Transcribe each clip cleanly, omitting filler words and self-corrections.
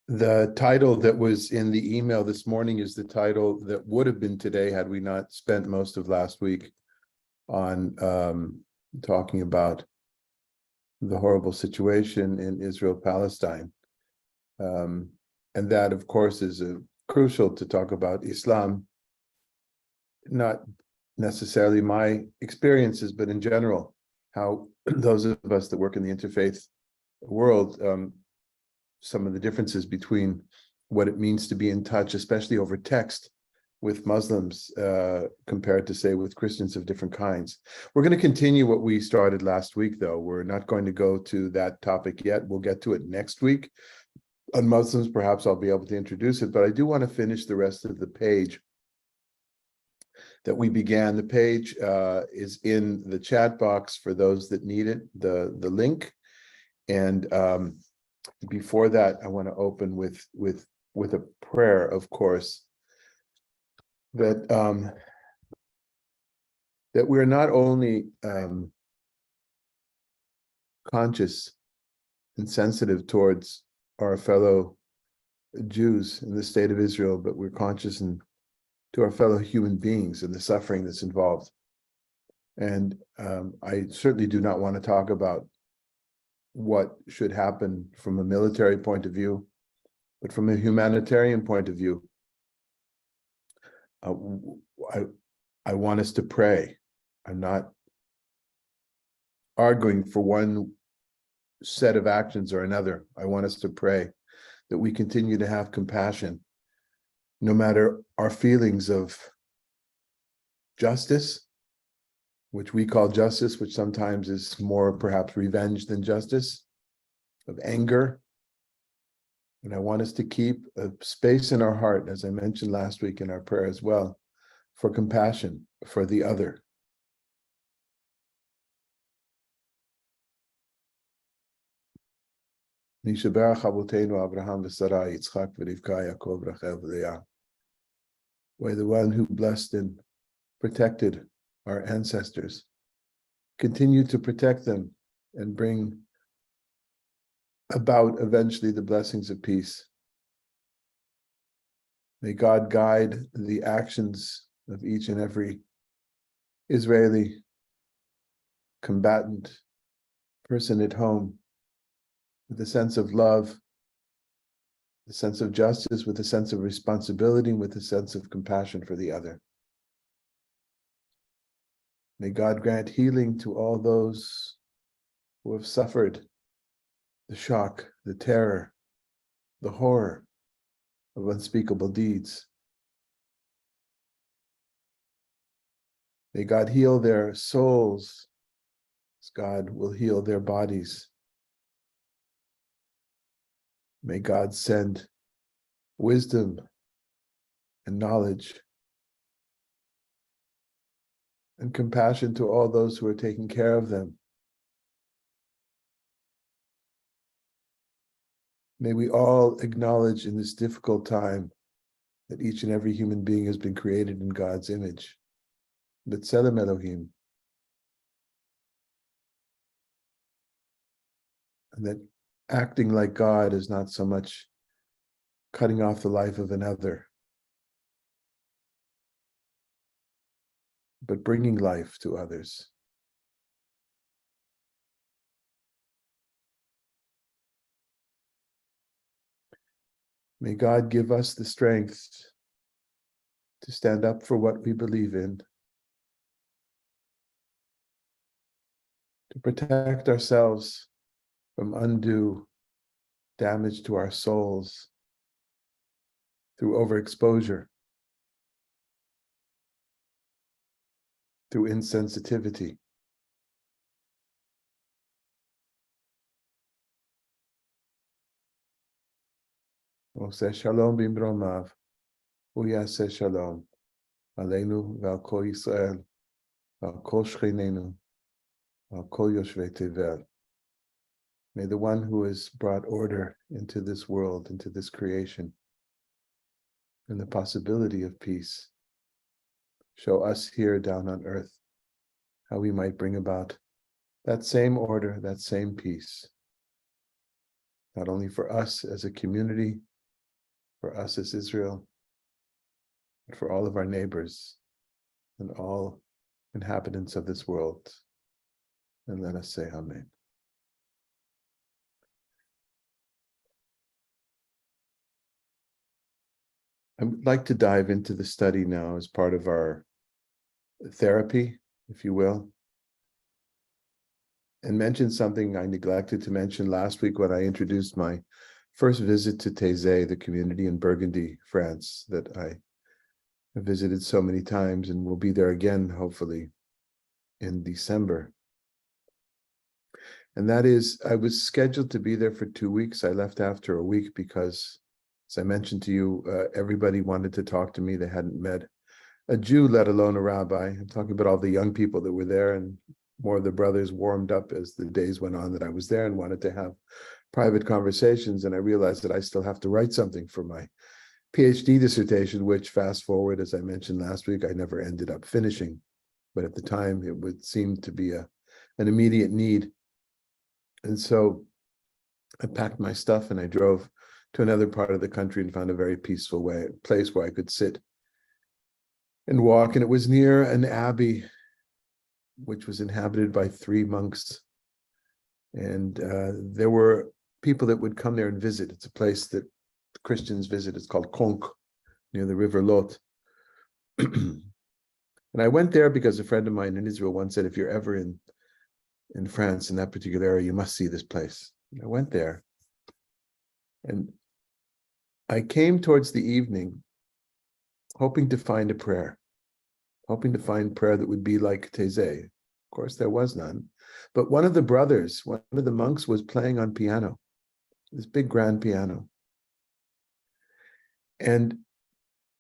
The title that was in the email this morning is the title that would have been today had we not spent most of last week on talking about the horrible situation in Israel-Palestine. And that, of course, is crucial to talk about Islam, not necessarily my experiences, but in general, how those of us that work in the interfaith world, some of the differences between what it means to be in touch, especially over text, with Muslims compared to, say, with Christians of different kinds. We're going to continue what we started last week, though. We're not going to go to that topic yet. We'll get to it next week. On Muslims, perhaps I'll be able to introduce it, but I do want to finish the rest of the page that we began. The page is in the chat box for those that need it, the link. And before that, I want to open with a prayer, of course, that we're not only conscious and sensitive towards our fellow Jews in the state of Israel, but we're conscious and to our fellow human beings and the suffering that's involved. And I certainly do not want to talk about what should happen from a military point of view, but from a humanitarian point of view, I want us to pray. I'm not arguing for one set of actions or another. I want us to pray that we continue to have compassion, no matter our feelings of justice, which we call justice, which sometimes is more perhaps revenge than justice, of anger. And I want us to keep a space in our heart, as I mentioned last week in our prayer as well, for compassion for the other. May the one who blessed and protected our ancestors continue to protect them and bring about eventually the blessings of peace. May God guide the actions of each and every Israeli combatant person at home with a sense of love, a sense of justice, with a sense of responsibility, with a sense of compassion for the other. May God grant healing to all those who have suffered the shock, the terror, the horror of unspeakable deeds. May God heal their souls as God will heal their bodies. May God send wisdom and knowledge and compassion to all those who are taking care of them. May we all acknowledge in this difficult time that each and every human being has been created in God's image. B'Tselem Elohim. And that acting like God is not so much cutting off the life of another, but bringing life to others. May God give us the strength to stand up for what we believe in, to protect ourselves from undue damage to our souls through overexposure, through insensitivity. Oseh shalom bimromav, uyaseh shalom, aleinu ve'al kol Yisrael, ve'al kol shchinenu, ve'al kol yoshvei tevel. May the one who has brought order into this world, into this creation, and the possibility of peace, show us here down on earth how we might bring about that same order, that same peace, not only for us as a community, for us as Israel, and for all of our neighbors and all inhabitants of this world. And let us say Amen. I would like to dive into the study now as part of our therapy, if you will, and mention something I neglected to mention last week when I introduced my first visit to Taizé, the community in Burgundy, France, that I have visited so many times and will be there again, hopefully, in December. And that is, I was scheduled to be there for 2 weeks. I left after a week because, as I mentioned to you, everybody wanted to talk to me. They hadn't met a Jew, let alone a rabbi. I'm talking about all the young people that were there, and more of the brothers warmed up as the days went on that I was there and wanted to have private conversations. And I realized that I still have to write something for my PhD dissertation, which, fast forward, as I mentioned last week, I never ended up finishing. But at the time, it would seem to be an immediate need. And so I packed my stuff and I drove to another part of the country and found a very peaceful place where I could sit and walk. And it was near an abbey, which was inhabited by 3 monks. And there were people that would come there and visit. It's a place that Christians visit. It's called Conques, near the river Lot. And I went there because a friend of mine in Israel once said, if you're ever in France, in that particular area, you must see this place. And I went there. And I came towards the evening hoping to find a prayer, hoping to find prayer that would be like Taizé. Of course, there was none. But one of the brothers, one of the monks, was playing on piano, this big grand piano. And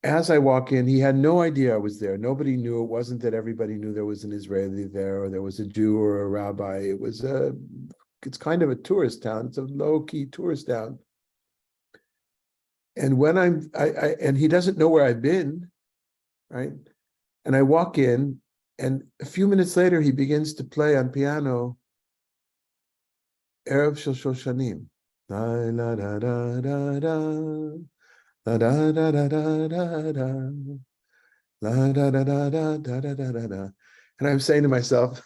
as I walk in, he had no idea I was there. Nobody knew. It wasn't that everybody knew there was an Israeli there, or there was a Jew or a rabbi. It's kind of a tourist town. It's a low-key tourist town. And when and he doesn't know where I've been, right? And I walk in, and a few minutes later, he begins to play on piano, Erev Shel Shoshanim. Da da da da da da. Da da da da da da da. La da da da da da da da da. And I'm saying to myself,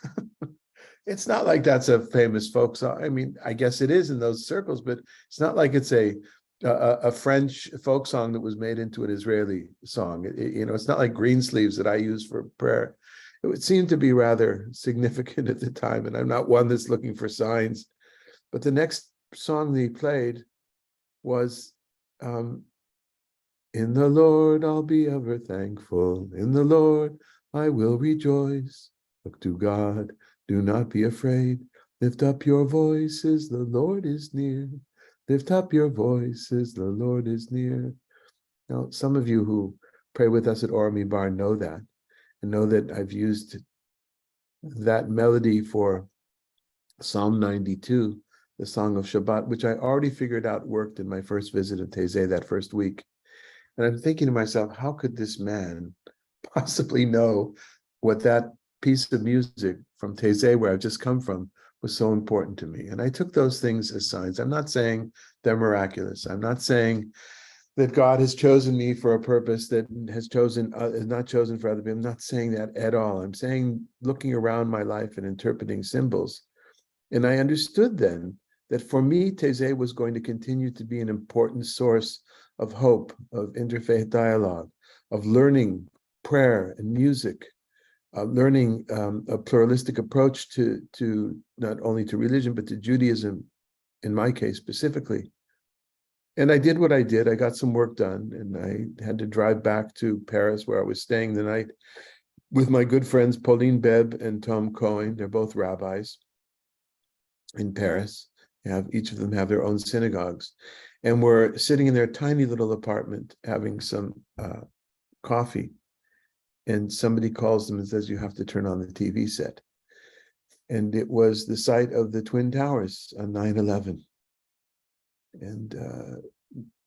it's not like that's a famous folk song. I mean, I guess it is in those circles, but it's not like it's a French folk song that was made into an Israeli song. It's not like Greensleeves that I use for prayer. It would seem to be rather significant at the time, and I'm not one that's looking for signs. But the next song that he played was, in the Lord I'll be ever thankful. In the Lord I will rejoice. Look to God, do not be afraid. Lift up your voices, the Lord is near. Lift up your voices, the Lord is near. Now, some of you who pray with us at Orami Bar know that, and know that I've used that melody for Psalm 92, the Song of Shabbat, which I already figured out worked in my first visit to Taizé that first week. And I'm thinking to myself, how could this man possibly know what that piece of music from Taizé, where I've just come from, was so important to me? And I took those things as signs. I'm not saying they're miraculous. I'm not saying that God has chosen me for a purpose that is not chosen for other people. I'm not saying that at all. I'm saying, looking around my life and interpreting symbols. And I understood then that for me, Taizé was going to continue to be an important source of hope, of interfaith dialogue, of learning prayer and music, learning a pluralistic approach to not only to religion, but to Judaism, in my case specifically. And I did what I did. I got some work done, and I had to drive back to Paris, where I was staying the night with my good friends Pauline Beb and Tom Cohen. They're both rabbis in Paris. Each of them have their own synagogues. And we're sitting in their tiny little apartment having some coffee. And somebody calls them and says, you have to turn on the TV set. And it was the site of the Twin Towers on 9/11. And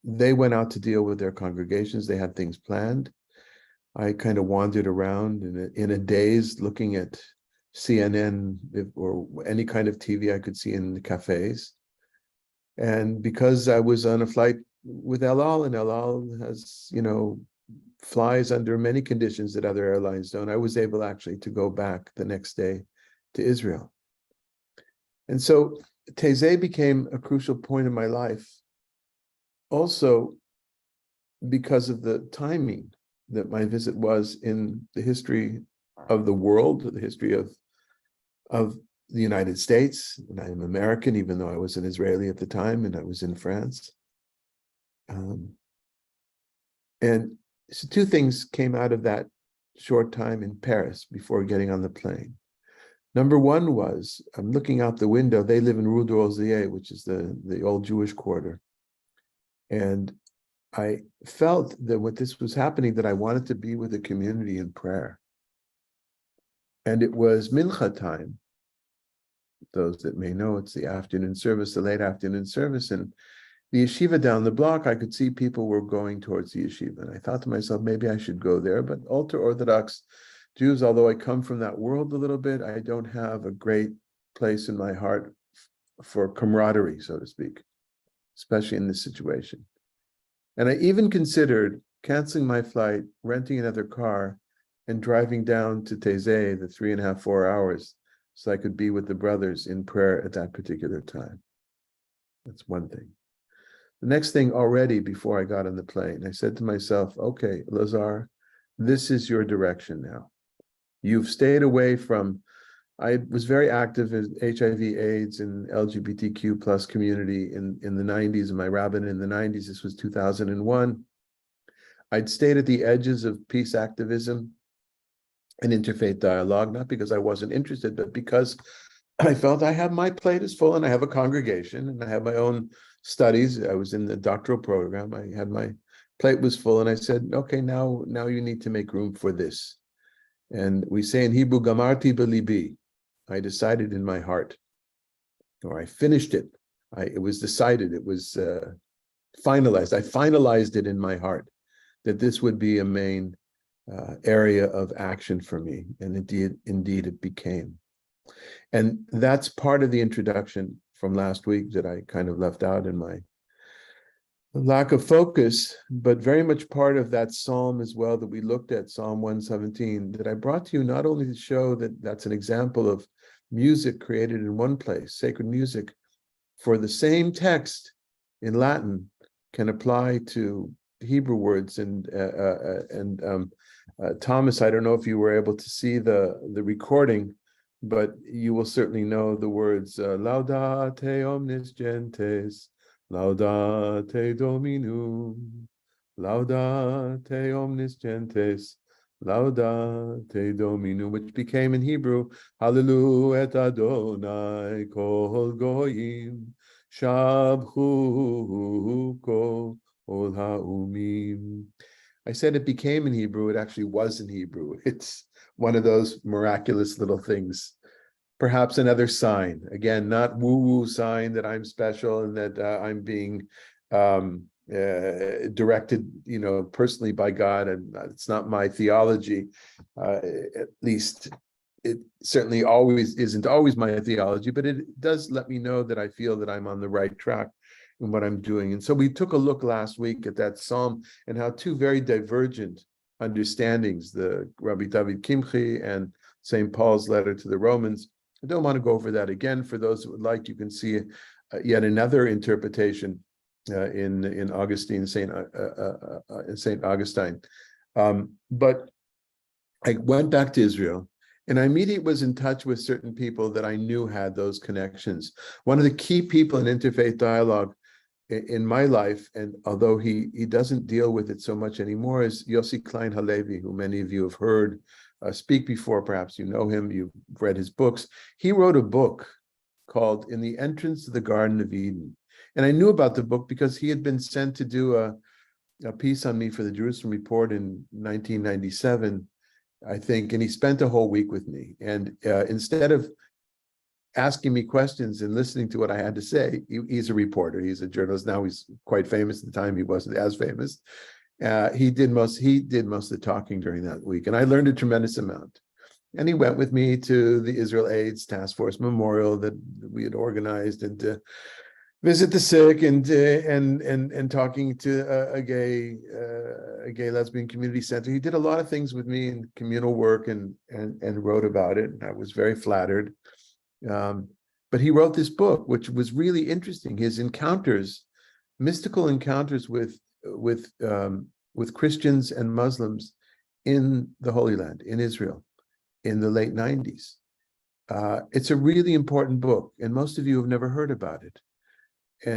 they went out to deal with their congregations. They had things planned. I kind of wandered around in a daze, looking at CNN or any kind of TV I could see in the cafes. And because I was on a flight with El Al, and El Al has, flies under many conditions that other airlines don't, I was able actually to go back the next day to Israel. And so Taizé became a crucial point in my life, also because of the timing that my visit was in the history of the world, the history of the United States. And I'm American, even though I was an Israeli at the time, and I was in France. And so two things came out of that short time in Paris before getting on the plane. Number one was, I'm looking out the window. They live in Rue de Rosier, which is the old Jewish quarter. And I felt that when this was happening, that I wanted to be with the community in prayer. And it was Mincha time. Those that may know, it's the afternoon service, the late afternoon service. And the yeshiva down the block, I could see people were going towards the yeshiva. And I thought to myself, maybe I should go there. But ultra-Orthodox Jews, although I come from that world a little bit, I don't have a great place in my heart for camaraderie, so to speak, especially in this situation. And I even considered canceling my flight, renting another car, and driving down to Taizé, the 3.5, 4 hours, so I could be with the brothers in prayer at that particular time. That's one thing. The next thing, already before I got on the plane, I said to myself, okay, Lazar, this is your direction now. You've stayed away from, I was very active in HIV/AIDS and LGBTQ plus community in the 90s, in my rabbin in the 90s. This was 2001. I'd stayed at the edges of peace activism and interfaith dialogue, not because I wasn't interested, but because I felt I have, my plate is full, and I have a congregation, and I have my own studies. I was in the doctoral program. I had, my plate was full, and I said, okay, now you need to make room for this. And we say in Hebrew, gamarti belibi. I decided in my heart, or I finished it. It was decided, it was finalized. I finalized it in my heart that this would be a main area of action for me. And indeed it became. And that's part of the introduction from last week that I kind of left out in my lack of focus, but very much part of that psalm as well that we looked at, Psalm 117, that I brought to you not only to show that that's an example of music created in one place, sacred music, for the same text in Latin can apply to Hebrew words. And Thomas, I don't know if you were able to see the recording, but you will certainly know the words Laudate omnes gentes, Laudate Dominum, Laudate omnes gentes, Laudate Dominum, which became in Hebrew, Hallelu et Adonai kol goyim, Shabhu kol ha'umim. I said it became in Hebrew, it actually was in Hebrew. It's one of those miraculous little things. Perhaps another sign, again, not woo-woo sign that I'm special and that I'm being directed, personally by God, and it's not my theology. At least it certainly isn't always my theology, but it does let me know that I feel that I'm on the right track in what I'm doing. And so we took a look last week at that psalm and how two very divergent understandings, the Rabbi David Kimchi and St. Paul's letter to the Romans. I don't want to go over that again. For those who would like, you can see yet another interpretation in Augustine, Saint Augustine. But I went back to Israel, and I immediately was in touch with certain people that I knew had those connections. One of the key people in interfaith dialogue in my life, and although he doesn't deal with it so much anymore, is Yossi Klein Halevi, who many of you have heard speak before. Perhaps you know him, you've read his books. He wrote a book called In the Entrance to the Garden of Eden. And I knew about the book because he had been sent to do a piece on me for the Jerusalem Report in 1997, I think, and he spent a whole week with me. And instead of asking me questions and listening to what I had to say, he's a reporter, he's a journalist. Now he's quite famous. At the time he wasn't as famous. He did most of the talking during that week, and I learned a tremendous amount. And he went with me to the Israel AIDS Task Force Memorial that we had organized, and to visit the sick and talking to a gay lesbian community center. He did a lot of things with me in communal work and wrote about it. And I was very flattered. But he wrote this book, which was really interesting. His encounters, mystical encounters with Christians and Muslims in the Holy Land, in Israel, in the late 90s. It's a really important book, and most of you have never heard about it,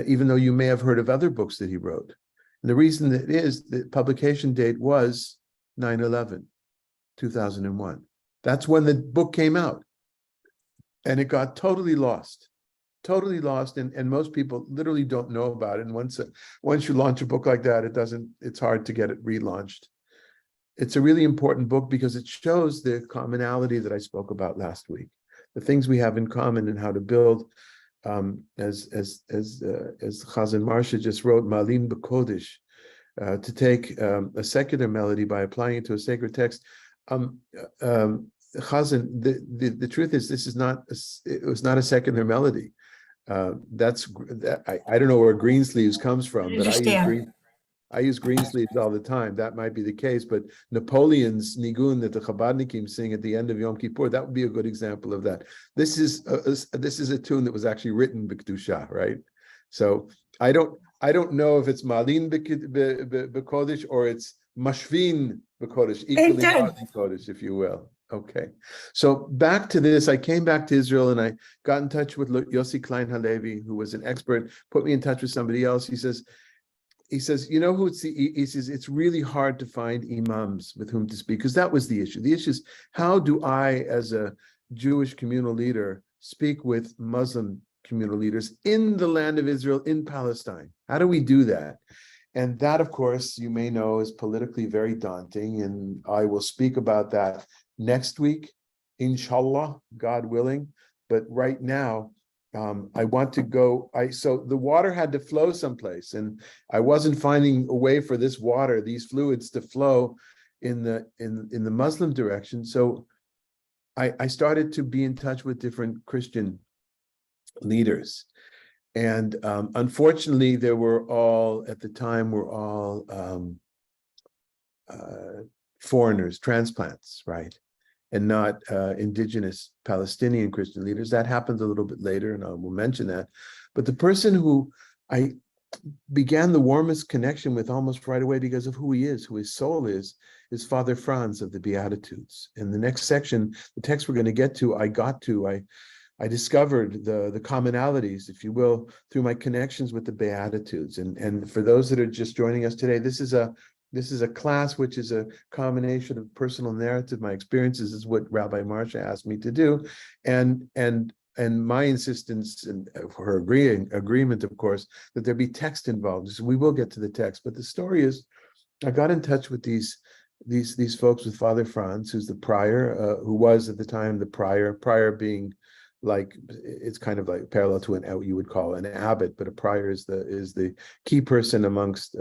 even though you may have heard of other books that he wrote. And the reason that is, the publication date was 9/11, 2001. That's when the book came out. And it got totally lost, and most people literally don't know about it. And once you launch a book like that, it's hard to get it relaunched. It's a really important book because it shows the commonality that I spoke about last week, the things we have in common and how to build, as Chazan Marsha just wrote, Malim B'Kodesh, to take a secular melody by applying it to a sacred text. Chazan, the truth is, it was not a secular melody. I don't know where Greensleeves comes from, but I use Greensleeves all the time. That might be the case, but Napoleon's Nigun that the Chabadnikim sing at the end of Yom Kippur, that would be a good example of that. This is a tune that was actually written b'kedusha, right? So I don't know if it's Malin b'kodesh or it's Mashvin b'kodesh, equally b'kodesh, if you will. Okay, so back to this. I came back to Israel and I got in touch with Yossi Klein Halevi, who was an expert, put me in touch with somebody else. He says, you know who he says, it's really hard to find imams with whom to speak, because that was the issue. The issue is, how do I, as a Jewish communal leader, speak with Muslim communal leaders in the land of Israel, in Palestine? How do we do that? And that, of course, you may know, is politically very daunting. And I will speak about that next week, inshallah, God willing. But right now, I want to go. So the water had to flow someplace, and I wasn't finding a way for this water, these fluids, to flow in the Muslim direction. So I started to be in touch with different Christian leaders, and unfortunately, they were all at the time foreigners, transplants, right? And not indigenous Palestinian Christian leaders. That happened a little bit later, and I will mention that. But the person who I began the warmest connection with almost right away, because of who he is, who his soul is Father Franz of the Beatitudes. In the next section, the text we're going to get to, I discovered the commonalities, if you will, through my connections with the Beatitudes. And for those that are just joining us today, this is a class which is a combination of personal narrative. My experiences is what Rabbi Marsha asked me to do, and my insistence and her agreement, of course, that there be text involved. So we will get to the text, but the story is, I got in touch with these folks, with Father Franz, who's the prior, who was at the time the prior being, like, it's kind of like parallel to what you would call an abbot, but a prior is the key person amongst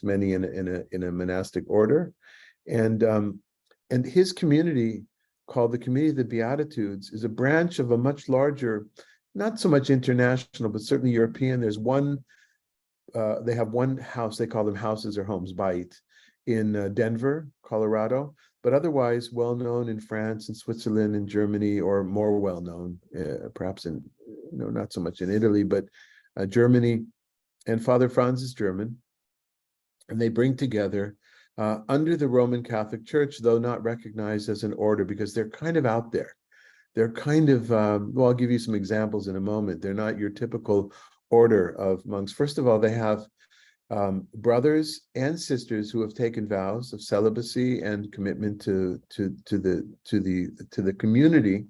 many in a monastic order, and his community, called the Community of the Beatitudes, is a branch of a much larger, not so much international, but certainly European. There's one, they have one house, they call them houses or homes, Bait, in Denver, Colorado, but otherwise well-known in France and Switzerland and Germany, or more well-known, perhaps in, not so much in Italy, but Germany. And Father Franz is German. And they bring together, under the Roman Catholic Church, though not recognized as an order, because they're kind of out there. They're kind of, well, I'll give you some examples in a moment. They're not your typical order of monks. First of all, they have brothers and sisters who have taken vows of celibacy and commitment to the community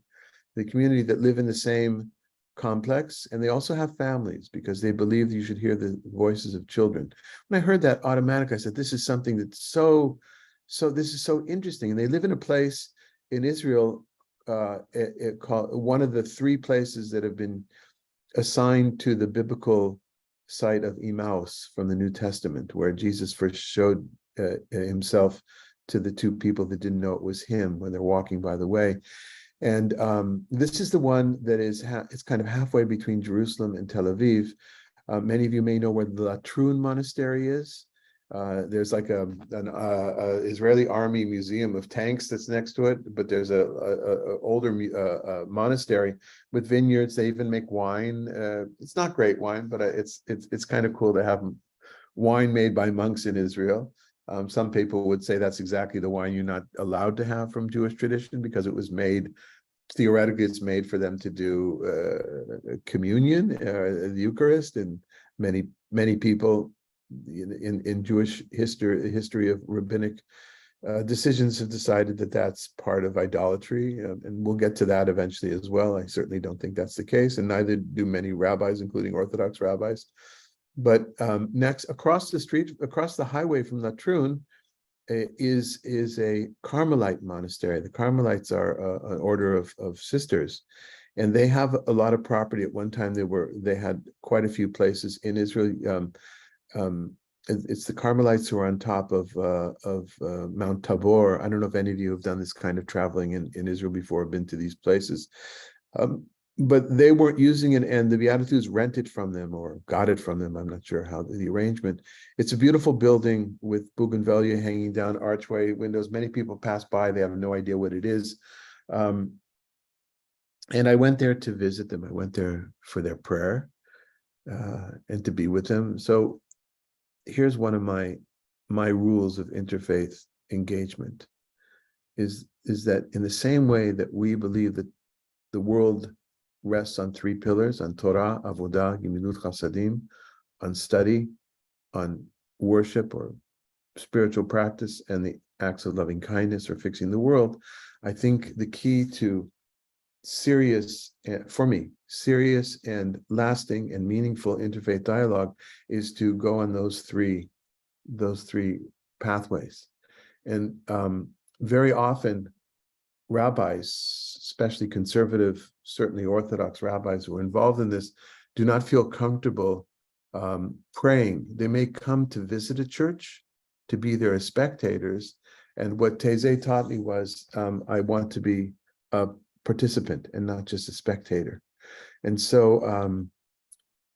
that live in the same complex, and they also have families, because they believe that you should hear the voices of children. When I heard that, automatically I said, this is something that's this is so interesting. And they live in a place in Israel, called one of the three places that have been assigned to the biblical site of Emmaus from the New Testament, where Jesus first showed himself to the two people that didn't know it was him when they're walking by the way. And this is the one that is it's kind of halfway between Jerusalem and Tel Aviv. Many of you may know where the Latrun Monastery is. There's like an Israeli army museum of tanks that's next to it, but there's a older monastery with vineyards. They even make wine. It's not great wine, but it's kind of cool to have wine made by monks in Israel. Some people would say that's exactly the wine you're not allowed to have from Jewish tradition, because it was made, theoretically, it's made for them to do communion, the Eucharist, and many people in Jewish history of rabbinic decisions have decided that that's part of idolatry, and we'll get to that eventually as well. I certainly don't think that's the case, and neither do many rabbis, including Orthodox rabbis. But next, across the street, across the highway from Latrun, is a Carmelite monastery. The Carmelites are an order of sisters, and they have a lot of property. At one time, they had quite a few places in Israel. It's the Carmelites who are on top of Mount Tabor. I don't know if any of you have done this kind of traveling in Israel before, been to these places. But they weren't using it, and the Beatitudes rented from them or got it from them. I'm not sure how the arrangement. It's a beautiful building with bougainvillea hanging down, archway windows. Many people pass by, they have no idea what it is. And I went there to visit them. I went there for their prayer and to be with them. So here's one of my rules of interfaith engagement is that in the same way that we believe that the world rests on three pillars, on Torah, Avodah, Gimilut Chasadim, on study, on worship or spiritual practice, and the acts of loving kindness or fixing the world. I think the key to serious, for me, serious and lasting and meaningful interfaith dialogue is to go on those three pathways. And very often, rabbis, especially conservative, certainly Orthodox rabbis who are involved in this, do not feel comfortable praying. They may come to visit a church, to be there as spectators. And what Taizé taught me was, I want to be a participant and not just a spectator. And so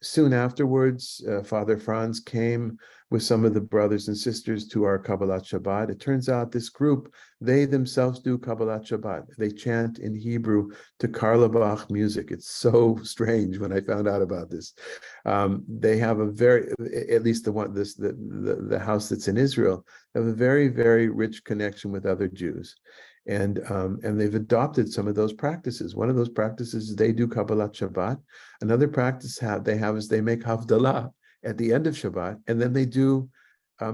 soon afterwards, Father Franz came with some of the brothers and sisters to our Kabbalat Shabbat. It turns out this group, they themselves do Kabbalat Shabbat. They chant in Hebrew to Karlebach music. It's so strange when I found out about this. They have a very, at least the house that's in Israel, have a very, very rich connection with other Jews. And they've adopted some of those practices. One of those practices is they do Kabbalat Shabbat. Another practice they have is they make Havdalah at the end of Shabbat, and then they do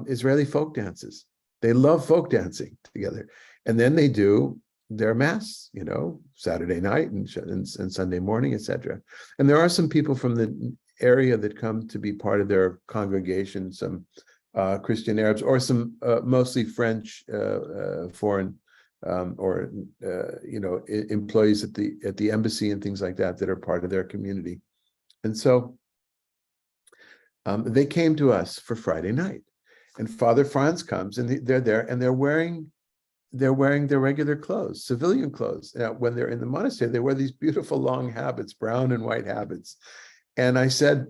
Israeli folk dances. They love folk dancing together. And then they do their mass, Saturday night and Sunday morning, etc. And there are some people from the area that come to be part of their congregation, some Christian Arabs, or some mostly French foreign employees at the embassy and things like that are part of their community. And so they came to us for Friday night, and Father Franz comes, and they're there, and they're wearing their regular clothes, civilian clothes. Now, when they're in the monastery, they wear these beautiful long habits, brown and white habits. And I said,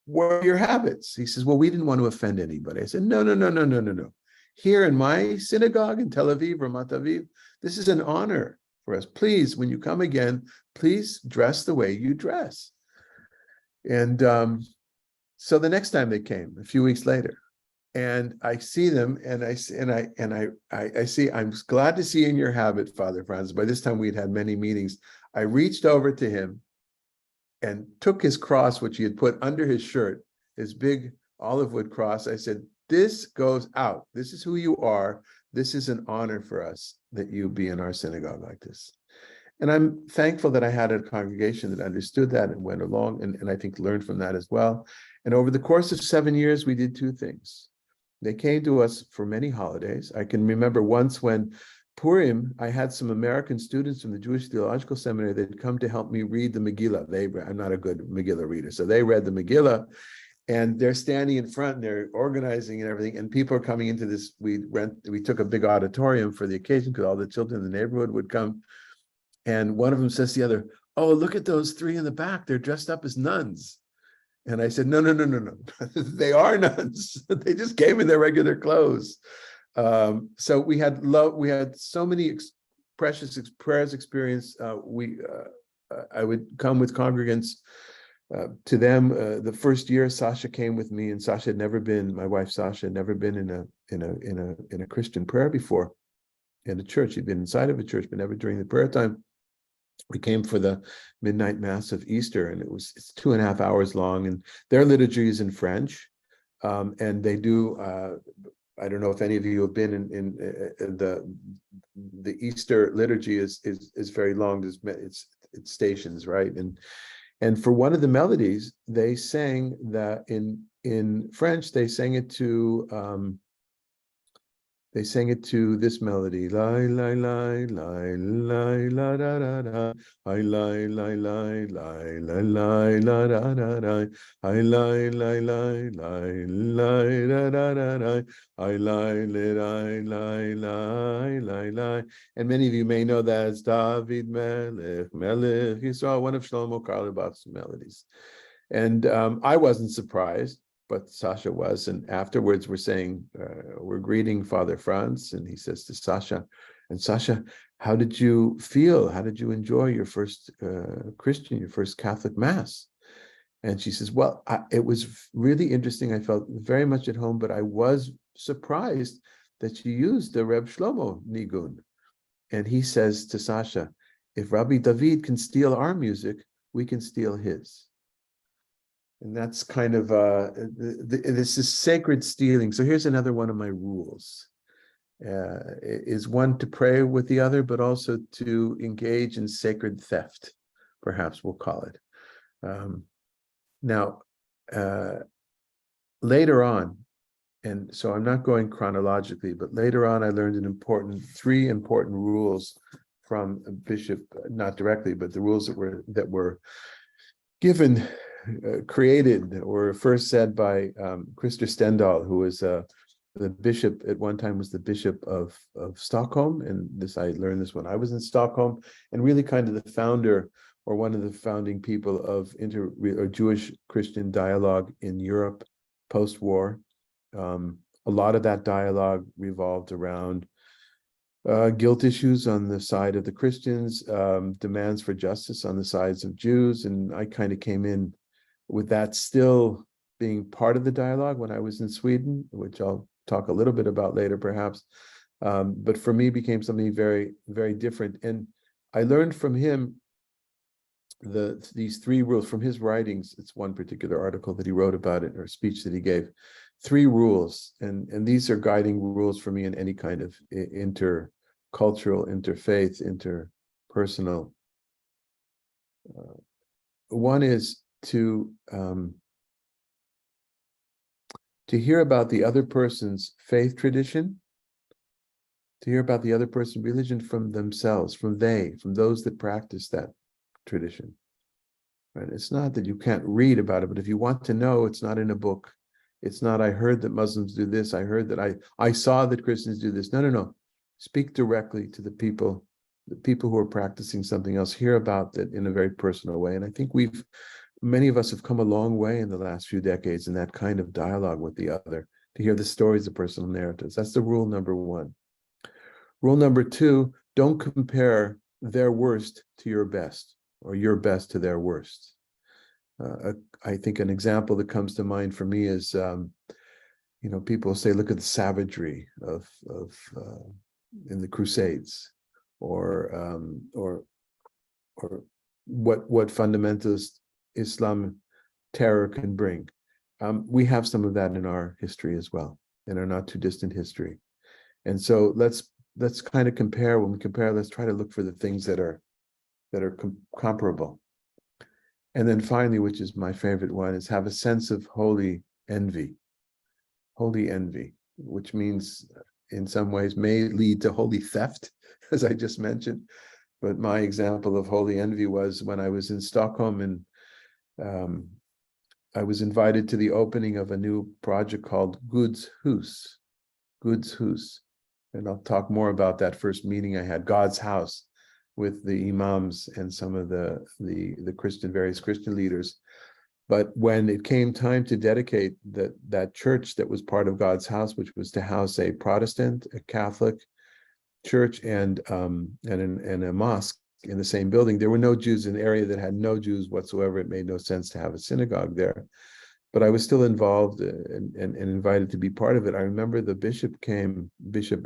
"What are your habits?" He says, "Well, we didn't want to offend anybody." I said, No. Here in my synagogue in Tel Aviv, Ramat Aviv, this is an honor for us. Please, when you come again, please dress the way you dress. And so the next time they came, a few weeks later, and I see them, and I see, "I'm glad to see you in your habit, Father Franz." By this time, we'd had many meetings. I reached over to him and took his cross, which he had put under his shirt, his big olive wood cross. I said, "This goes out. This is who you are. This is an honor for us that you be in our synagogue like this." And I'm thankful that I had a congregation that understood that and went along, and I think learned from that as well. And over the course of 7 years, we did two things. They came to us for many holidays. I can remember once when Purim, I had some American students from the Jewish Theological Seminary that had come to help me read the Megillah. I'm not a good Megillah reader, so they read the Megillah. And they're standing in front and they're organizing and everything. And people are coming into this. We took a big auditorium for the occasion because all the children in the neighborhood would come. And one of them says to the other, "Oh, look at those three in the back. They're dressed up as nuns." And I said, no. They are nuns. They just came in their regular clothes. So we had so many precious prayers experience. I would come with congregants to them. The first year, Sasha came with me, and Sasha had never been. My wife Sasha had never been in a Christian prayer before, in a church. She'd been inside of a church, but never during the prayer time. We came for the midnight mass of Easter, and it's 2.5 hours long, and their liturgy is in French, and they do. I don't know if any of you have been in the Easter liturgy is very long. It's stations, right? And for one of the melodies, they sang that in French. They sang it to this melody. Lai lai lai lai lai la da da da. I lai lai lai lai lai lai la da da da. I lai lai lai lai lai da da da da. I lai lai lai lai lai lai. And many of you may know that as David Melech Melech Yisrael, one of Shlomo Carlebach's melodies. And I wasn't surprised, but Sasha was. And afterwards, we're greeting Father Franz, and he says to Sasha, and Sasha, how did you feel? How did you enjoy your first your first Catholic Mass? And she says, well, it was really interesting. I felt very much at home, but I was surprised that you used the Reb Shlomo Nigun. And he says to Sasha, if Rabbi David can steal our music, we can steal his. And that's kind of this is sacred stealing. So here's another one of my rules: is one to pray with the other, but also to engage in sacred theft, perhaps we'll call it. Now, later on, and so I'm not going chronologically, but later on, I learned three important rules from a bishop, not directly, but the rules that were given. Created or first said by Christer Stendahl, who was the bishop at one time, was the bishop of Stockholm, and I learned this when I was in Stockholm, and really kind of the founder or one of the founding people of Jewish Christian dialogue in Europe post-war. A lot of that dialogue revolved around guilt issues on the side of the Christians, demands for justice on the sides of Jews, and I kind of came in with that still being part of the dialogue when I was in Sweden, which I'll talk a little bit about later, perhaps. But for me, became something very, very different. And I learned from him these three rules from his writings. It's one particular article that he wrote about it, or a speech that he gave. 3 rules, and these are guiding rules for me in any kind of intercultural, interfaith, interpersonal. One is to hear about the other person's faith tradition, to hear about the other person's religion from themselves, from those that practice that tradition. Right? It's not that you can't read about it, but if you want to know, it's not in a book. It's not, I heard that Muslims do this. I heard that I saw that Christians do this. No. Speak directly to the people who are practicing something else. Hear about that in a very personal way. And I think many of us have come a long way in the last few decades in that kind of dialogue with the other, to hear the stories of personal narratives. That's the rule number 1. Rule number 2, don't compare their worst to your best, or your best to their worst. I think an example that comes to mind for me is, people say, look at the savagery of in the Crusades, or what fundamentalist Islam terror can bring. We have some of that in our history as well, in our not too distant history. And so let's kind of compare. When we compare, let's try to look for the things that are comparable. And then finally, which is my favorite one, is have a sense of holy envy, which means in some ways may lead to holy theft, as I just mentioned. But my example of holy envy was when I was in Stockholm, and I was invited to the opening of a new project called Guds Hus. And I'll talk more about that first meeting I had, God's House, with the imams and some of the various Christian leaders. But when it came time to dedicate that church that was part of God's house, which was to house a Protestant, a Catholic church, and a mosque in the same building, there were no Jews in the area that had no Jews whatsoever. It made no sense to have a synagogue there. But I was still involved and invited to be part of it. I remember the bishop came, Bishop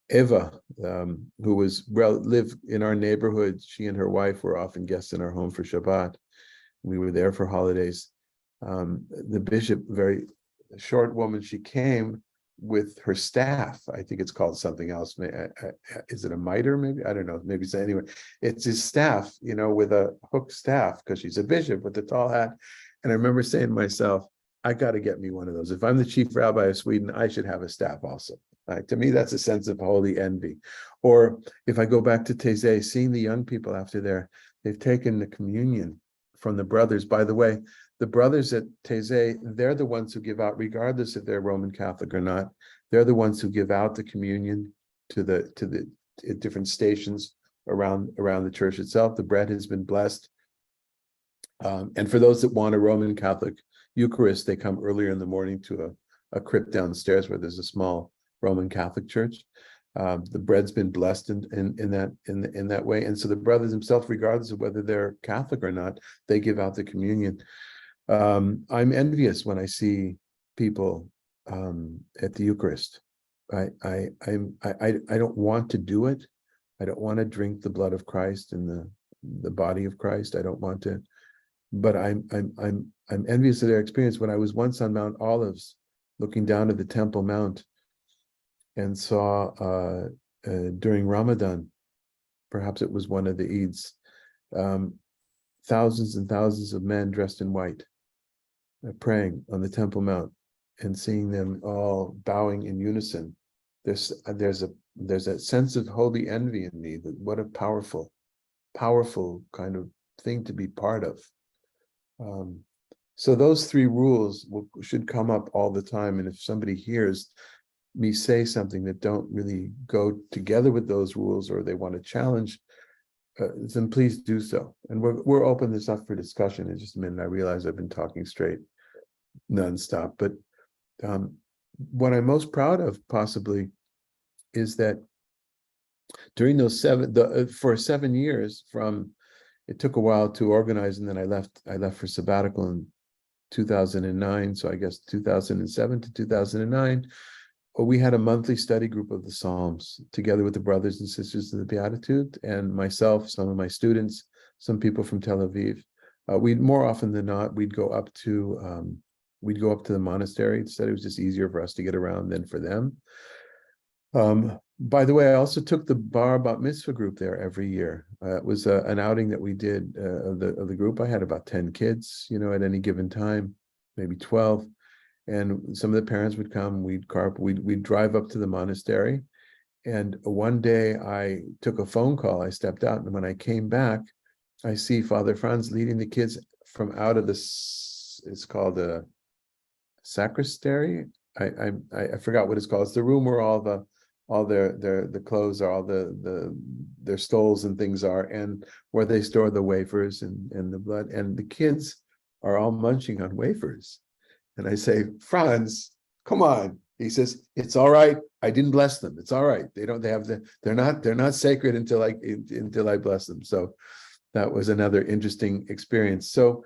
Eva, who lived in our neighborhood. She and her wife were often guests in our home for Shabbat. We were there for holidays. The bishop, very short woman, she came with her staff. I think it's called something else. Is it a mitre? Maybe, I don't know. Maybe so. Anyway, it's his staff, with a hook staff, because she's a bishop with a tall hat. And I remember saying to myself, I got to get me one of those. If I'm the chief rabbi of Sweden, I should have a staff also. To me, that's a sense of holy envy. Or if I go back to Taizé, seeing the young people after they've taken the communion from the brothers. By the way, the brothers at Taizé, they're the ones who give out, regardless if they're Roman Catholic or not. They're the ones who give out the communion to the different stations around the church itself. The bread has been blessed. And for those that want a Roman Catholic Eucharist, they come earlier in the morning to a crypt downstairs where there's a small Roman Catholic church. The bread's been blessed in that way, and so the brothers themselves, regardless of whether they're Catholic or not, they give out the communion. I'm envious when I see people at the Eucharist. I don't want to do it. I don't want to drink the blood of Christ and the body of Christ. I don't want to, but I'm envious of their experience. When I was once on Mount Olives, looking down at the Temple Mount, and saw during Ramadan, perhaps it was one of the Eids, thousands and thousands of men dressed in white, praying on the Temple Mount, and seeing them all bowing in unison. There's a sense of holy envy in me. That what a powerful kind of thing to be part of. So those three rules should come up all the time. And if somebody hears me say something that don't really go together with those rules, or they want to challenge, then please do so. And we're open this up for discussion. In just a minute, I realize I've been talking straight nonstop, but what I'm most proud of possibly is that during those 7 years, it took a while to organize, and then I left for sabbatical in 2009. So I guess 2007 to 2009. We had a monthly study group of the Psalms together with the brothers and sisters of the Beatitude, and myself, some of my students, some people from Tel Aviv. We'd more often than not, we'd go up to the monastery. The study was just easier for us to get around than for them. By the way, I also took the Bar Bat Mitzvah group there every year. It was an outing that we did of the group. I had about 10 kids, at any given time, maybe 12. And some of the parents would come, we'd drive up to the monastery. And one day I took a phone call, I stepped out, and when I came back, I see Father Franz leading the kids from out of it's called a sacristy. I forgot what it's called. It's the room where all their clothes are, all their stoles and things are, and where they store the wafers and the blood. And the kids are all munching on wafers. And I say, Franz, come on. He says, it's all right. I didn't bless them. It's all right. They're not sacred until I bless them. So that was another interesting experience. So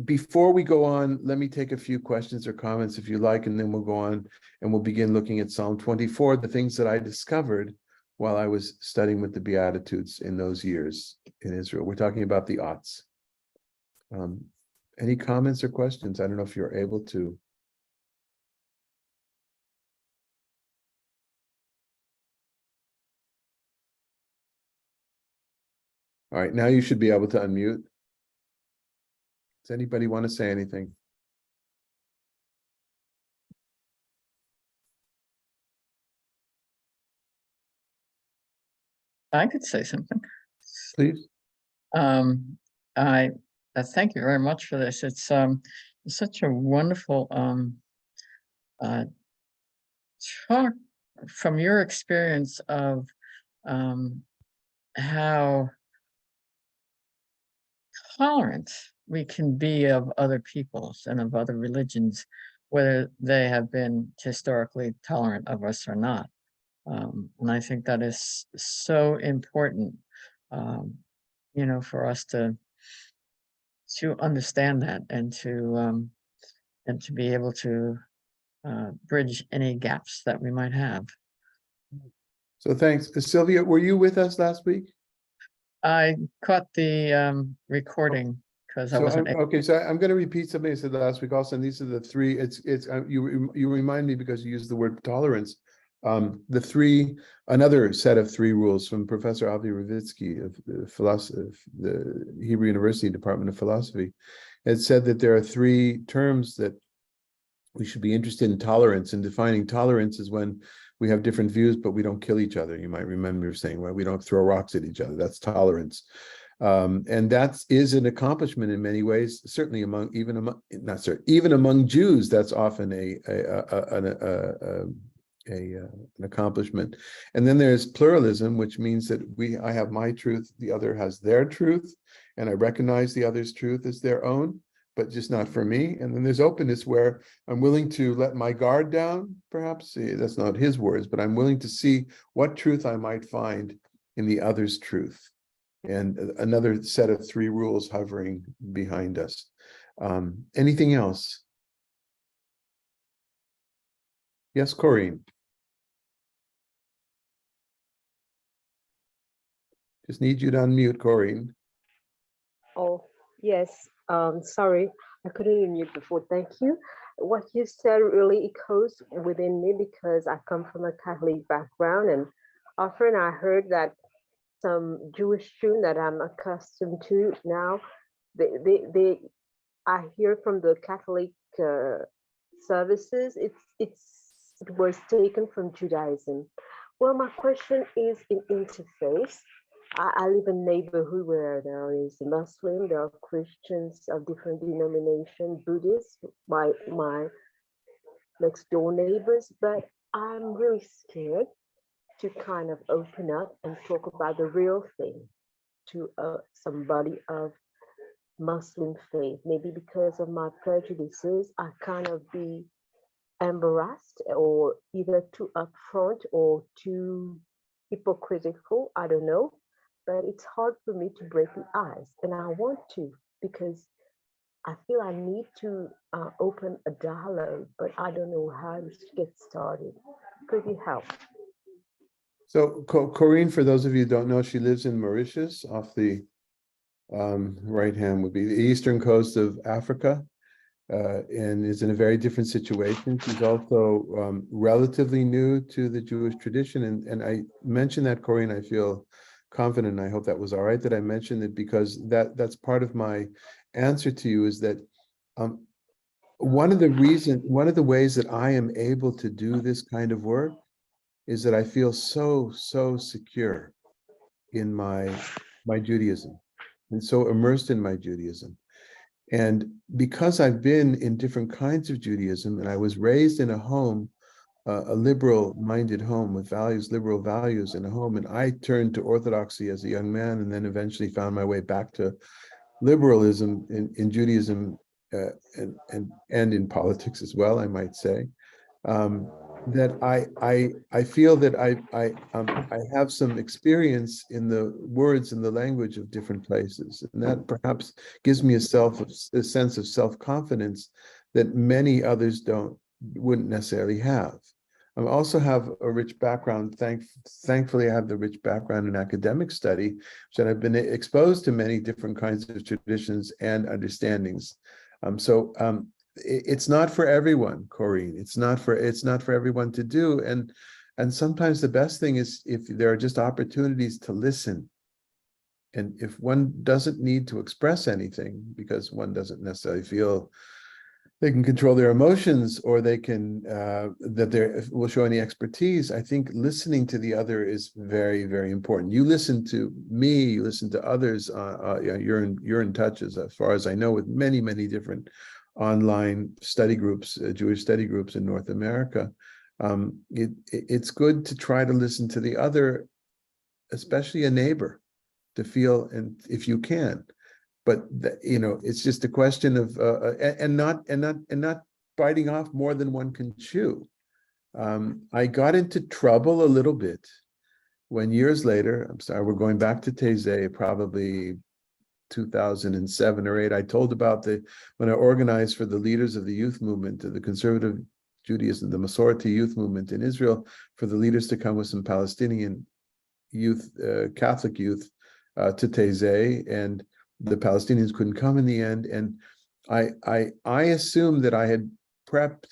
before we go on, let me take a few questions or comments if you like, and then we'll go on and we'll begin looking at Psalm 24, the things that I discovered while I was studying with the Beatitudes in those years in Israel. We're talking about the aughts. Any comments or questions? I don't know if you're able to. All right, now you should be able to unmute. Does anybody want to say anything? I could say something. Please. I thank you very much for this. It's such a wonderful talk from your experience of how tolerant we can be of other peoples and of other religions, whether they have been historically tolerant of us or not. And I think that is so important, for us to understand that and to be able to bridge any gaps that we might have. So thanks. Sylvia, were you with us last week? I caught the recording because I So, wasn't. okay, so I'm going to repeat something I said last week also, and these are the three, you remind me because you used the word tolerance. Another set of three rules from Professor Avi Ravitsky of the Hebrew University Department of Philosophy. It said that there are three terms that we should be interested in tolerance, and defining tolerance is when we have different views, but we don't kill each other. You might remember saying, well, we don't throw rocks at each other. That's tolerance. And that is an accomplishment in many ways, certainly even among Jews, that's often an accomplishment. And then there's pluralism, which means that I have my truth, the other has their truth, and I recognize the other's truth as their own, but just not for me. And then there's openness, where I'm willing to let my guard down, perhaps. That's not his words, but I'm willing to see what truth I might find in the other's truth. And another set of three rules hovering behind us. Anything else? Yes, Corinne. Just need you to unmute, Corinne. Oh, yes. Sorry, I couldn't unmute before. Thank you. What you said really echoes within me because I come from a Catholic background, and often I heard that some Jewish tune that I'm accustomed to now, I hear from the Catholic services, it was taken from Judaism. Well, my question is in interfaith. I live in a neighborhood where there is Muslim, there are Christians of different denominations, Buddhists, my next door neighbors, but I'm really scared to kind of open up and talk about the real thing to somebody of Muslim faith. Maybe because of my prejudices, I kind of be embarrassed or either too upfront or too hypocritical, I don't know. But it's hard for me to break the ice, and I want to because I feel I need to open a dialogue, but I don't know how to get started. Could you help? So Corinne, for those of you who don't know, she lives in Mauritius, off the right hand would be the eastern coast of Africa, and is in a very different situation. She's also relatively new to the Jewish tradition, and I mentioned that, Corinne, I feel confident. I hope that was all right that I mentioned it, because that's part of my answer to you, is that one of the ways that I am able to do this kind of work is that I feel so secure in my Judaism, and so immersed in my Judaism. And because I've been in different kinds of Judaism, and I was raised in a home, a liberal-minded home with liberal values in a home, and I turned to Orthodoxy as a young man, and then eventually found my way back to liberalism in Judaism, and in politics as well, I might say. That I feel that I have some experience in the words and the language of different places, and that perhaps gives me a sense of self-confidence that many others wouldn't necessarily have. I also have a rich background. Thankfully, I have the rich background in academic study, so I've been exposed to many different kinds of traditions and understandings. It's not for everyone, Corinne. It's not for everyone to do, and sometimes the best thing is if there are just opportunities to listen, and if one doesn't need to express anything because one doesn't necessarily feel they can control their emotions, or they can that they will show any expertise. I think listening to the other is very, very important. You listen to me, you listen to others. You're in touch, as far as I know, with many different online study groups, Jewish study groups in North America. It's good to try to listen to the other, especially a neighbor, to feel, and if you can. but it's just a question of and not biting off more than one can chew. I got into trouble a little bit when years later, I'm sorry, we're going back to Taizé, probably 2007 or 8. I told about when I organized for the leaders of the youth movement, the conservative Judaism, the Masorti youth movement in Israel, for the leaders to come with some Palestinian youth, Catholic youth, to Taizé, and the Palestinians couldn't come in the end. And I assumed that I had prepped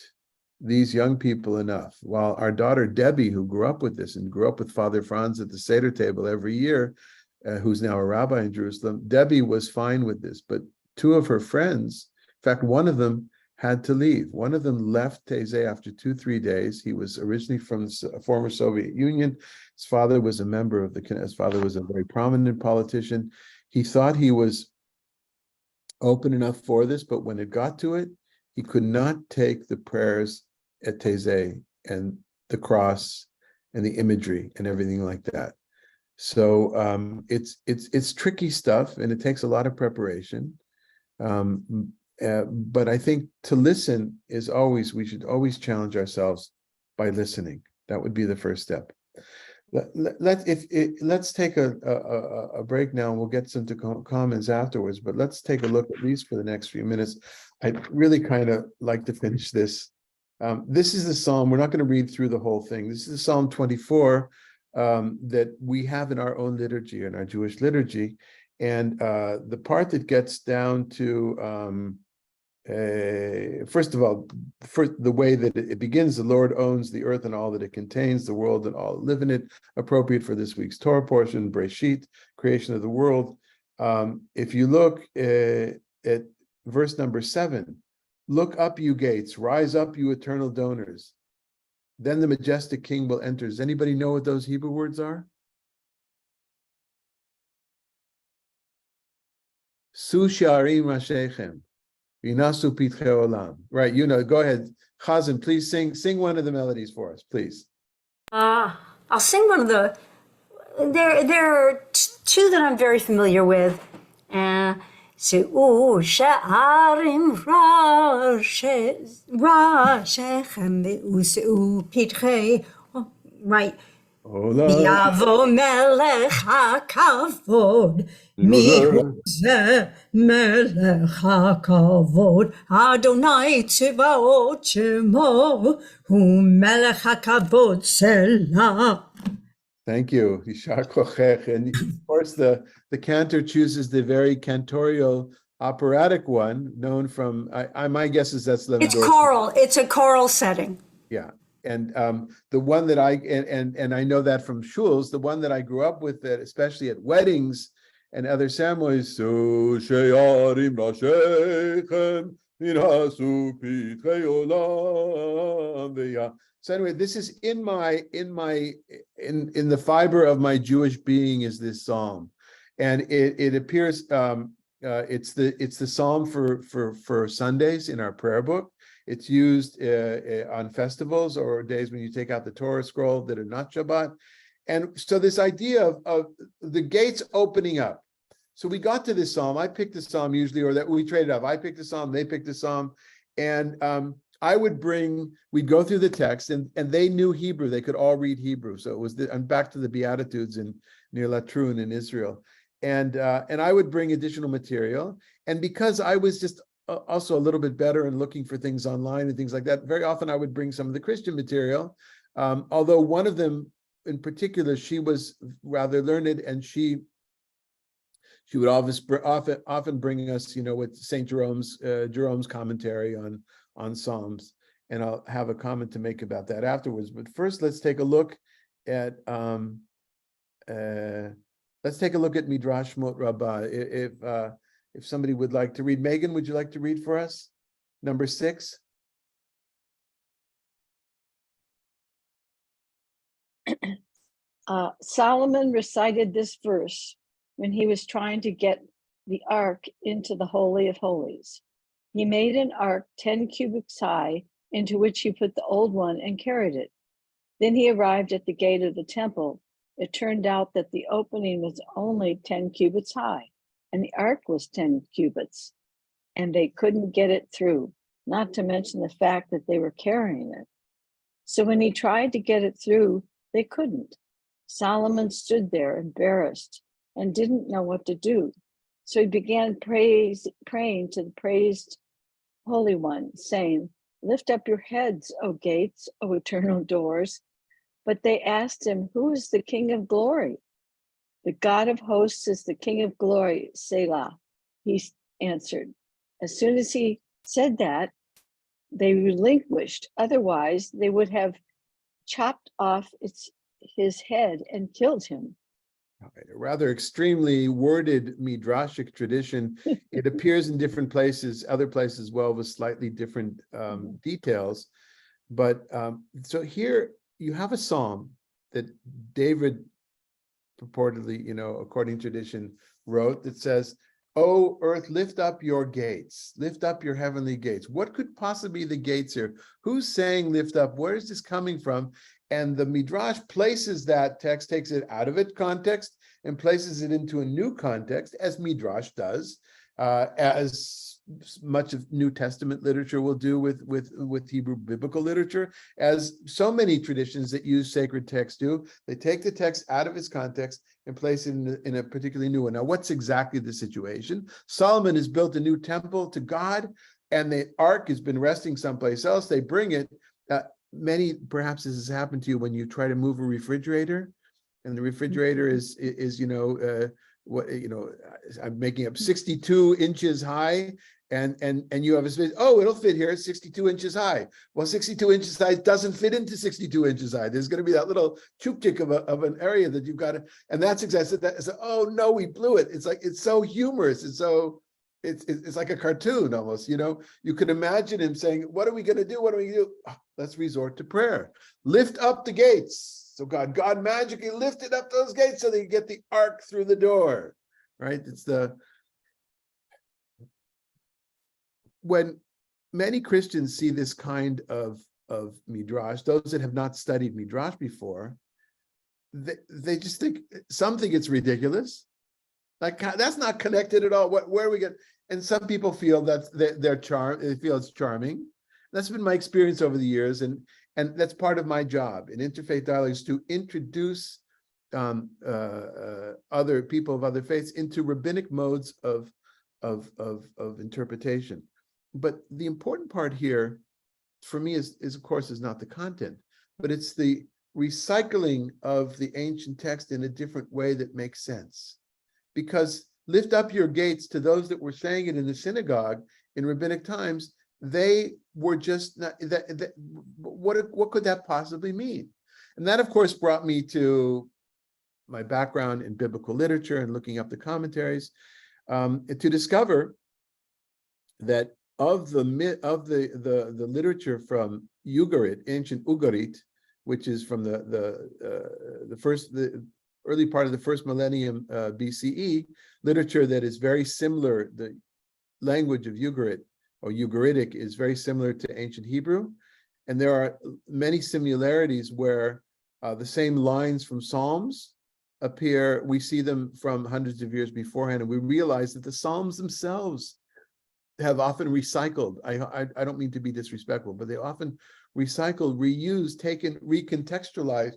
these young people enough, while our daughter Debbie, who grew up with this and grew up with Father Franz at the Seder table every year, who's now a rabbi in Jerusalem, Debbie was fine with this, but two of her friends, in fact, one of them had to leave. One of them left Taizé after 2-3 days. He was originally from the former Soviet Union. His father was a member of his father was a very prominent politician. He thought he was open enough for this, but when it got to it, he could not take the prayers at Taizé and the cross and the imagery and everything like that. So it's tricky stuff, and it takes a lot of preparation. But I think to listen is we should always challenge ourselves by listening. That would be the first step. Let's take a break now, and we'll get some comments afterwards, but let's take a look, at least for the next few minutes. I'd really kind of like to finish this. This is the Psalm. We're not going to read through the whole thing. This is Psalm 24 that we have in our own liturgy, in our Jewish liturgy. And the part that gets down to, first of all, the way that it begins, the Lord owns the earth and all that it contains, the world and all that live in it, appropriate for this week's Torah portion, Breshit, creation of the world. If you look at verse number 7, look up, you gates, rise up, you eternal donors. Then the majestic king will enter. Does anybody know what those Hebrew words are? Su sha'arim rashechem, v'nasu pitchei olam. Right, go ahead. Chazan, please sing one of the melodies for us, please. I'll sing one of the, there are two that I'm very familiar with. Se'u sha'arim rashechem ve'use'u pitchei, right. Yavo melech hakavod, mihu ze melech hakavod, Adonai tzvaot shemo, hu melech hakavod selah. Thank you. And of course, the cantor chooses the very cantorial operatic one, known from, my guess is that's Lewandowski. It's choral. It's a choral setting. Yeah. And the one that and I know that from shuls, the one that I grew up with, that especially at weddings and other ceremonies, so anyway, this is in the fiber of my Jewish being is this psalm, and it appears it's the psalm for Sundays in our prayer book. It's used on festivals or days when you take out the Torah scroll that are not Shabbat. And so this idea of the gates opening up. So we got to this psalm. I picked the psalm usually, or that we traded off. I picked the psalm, they picked the psalm. And we'd go through the text, and they knew Hebrew. They could all read Hebrew. So it was I'm back to the Beatitudes near Latrun in Israel. And I would bring additional material. And because I was just also a little bit better and looking for things online and things like that, very often I would bring some of the Christian material. Although one of them in particular, she was rather learned, and she would often bring us, with St. Jerome's commentary on Psalms, and I'll have a comment to make about that afterwards. But first, let's take a look at Midrash Shmot Rabbah. If somebody would like to read, Megan, would you like to read for us? Number 6. Solomon recited this verse when he was trying to get the ark into the Holy of Holies. He made an ark 10 cubits high, into which he put the old one and carried it. Then he arrived at the gate of the temple. It turned out that the opening was only 10 cubits high, and the ark was 10 cubits, and they couldn't get it through, not to mention the fact that they were carrying it. So when he tried to get it through, they couldn't. Solomon stood there embarrassed and didn't know what to do. So he began praying to the praised Holy One, saying, "Lift up your heads, O gates, O eternal doors." But they asked him, "Who is the King of glory?" "The God of hosts is the King of glory, Selah," he answered. As soon as he said that, they relinquished. Otherwise, they would have chopped off his head and killed him. A rather extremely worded midrashic tradition. It appears in different places, other places as well, with slightly different details. But so here you have a psalm that David purportedly, according to tradition, wrote that says, "O earth, lift up your gates, lift up your heavenly gates." What could possibly be the gates here? Who's saying lift up? Where is this coming from? And the Midrash places that text, takes it out of its context and places it into a new context, as Midrash does, as much of New Testament literature will do with Hebrew biblical literature, as so many traditions that use sacred text do. They take the text out of its context and place it in a particularly new one. Now, what's exactly the situation? Solomon has built a new temple to God, and the ark has been resting someplace else. They bring it. Perhaps this has happened to you when you try to move a refrigerator, and the refrigerator is I'm making up 62 inches high, and you have a space. Oh, it'll fit here, 62 inches high. Well, 62 inches high doesn't fit into 62 inches high. There's going to be that little chupchik of an area that you've got to, and that's exactly that. So, oh no, we blew it. It's so humorous. It's like a cartoon almost. You could imagine him saying, "What are we going to do? What are we going to do? Oh, let's resort to prayer. Lift up the gates." So God magically lifted up those gates so they can get the ark through the door, right? When many Christians see this kind of midrash, those that have not studied midrash before, they just think, some think it's ridiculous. Like, that's not connected at all. Where are we get? And some people feel that they feel it's charming. That's been my experience over the years, and that's part of my job in interfaith dialogues, to introduce other people of other faiths into rabbinic modes of interpretation. But the important part here, for me, is of course not the content, but it's the recycling of the ancient text in a different way that makes sense. Because lift up your gates, to those that were saying it in the synagogue in rabbinic times, they were just not what could that possibly mean? And that, of course, brought me to my background in biblical literature and looking up the commentaries, to discover that of the literature from Ugarit, ancient Ugarit, which is from the early part of the first millennium BCE, literature that is very similar. The language of Ugarit or Ugaritic is very similar to ancient Hebrew, and there are many similarities where the same lines from Psalms appear. We see them from hundreds of years beforehand, and we realize that the Psalms themselves have often recycled. I don't mean to be disrespectful, but they often recycled, reused, taken, recontextualized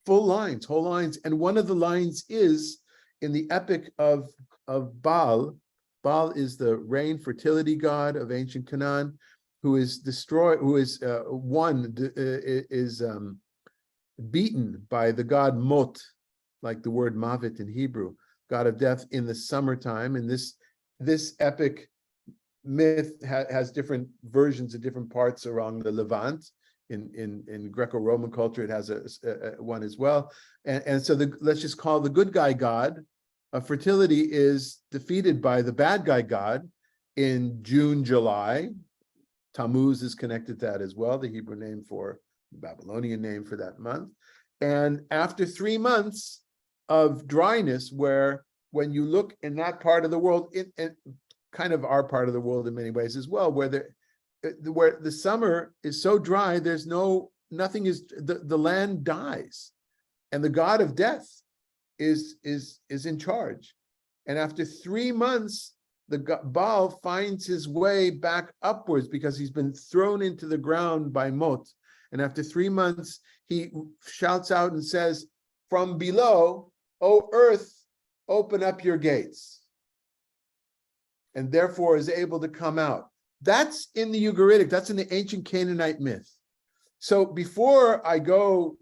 full lines, whole lines. And one of the lines is in the epic of Baal. Baal is the rain fertility god of ancient Canaan, who is destroyed, beaten by the god Mot, like the word Mavet in Hebrew, god of death, in the summertime. And this epic myth has different versions of different parts around the Levant. In Greco-Roman culture, it has a one as well. And so let's just call the good guy god of fertility is defeated by the bad guy god in June, July. Tammuz is connected to that as well, the Hebrew name for the Babylonian name for that month. And after 3 months of dryness, when you look in that part of the world, in kind of our part of the world in many ways as well, where the summer is so dry, there's nothing is, the land dies, and the god of death is in charge. And after 3 months, the Baal finds his way back upwards because he's been thrown into the ground by Mot. And after 3 months, he shouts out and says, from below, O earth, open up your gates. And therefore is able to come out. That's in the Ugaritic, that's in the ancient Canaanite myth. So before I go,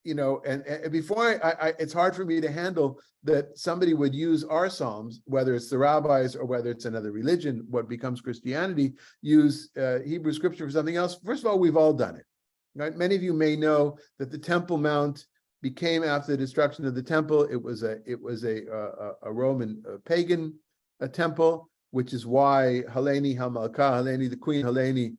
and before I it's hard for me to handle that somebody would use our Psalms, whether it's the rabbis or whether it's another religion, what becomes Christianity, use Hebrew scripture for something else. First of all, we've all done it, right? Many of you may know that the Temple Mount became, after the destruction of the temple, it was a Roman pagan temple, which is why Helene Hamalka, Helene, the Queen Helene,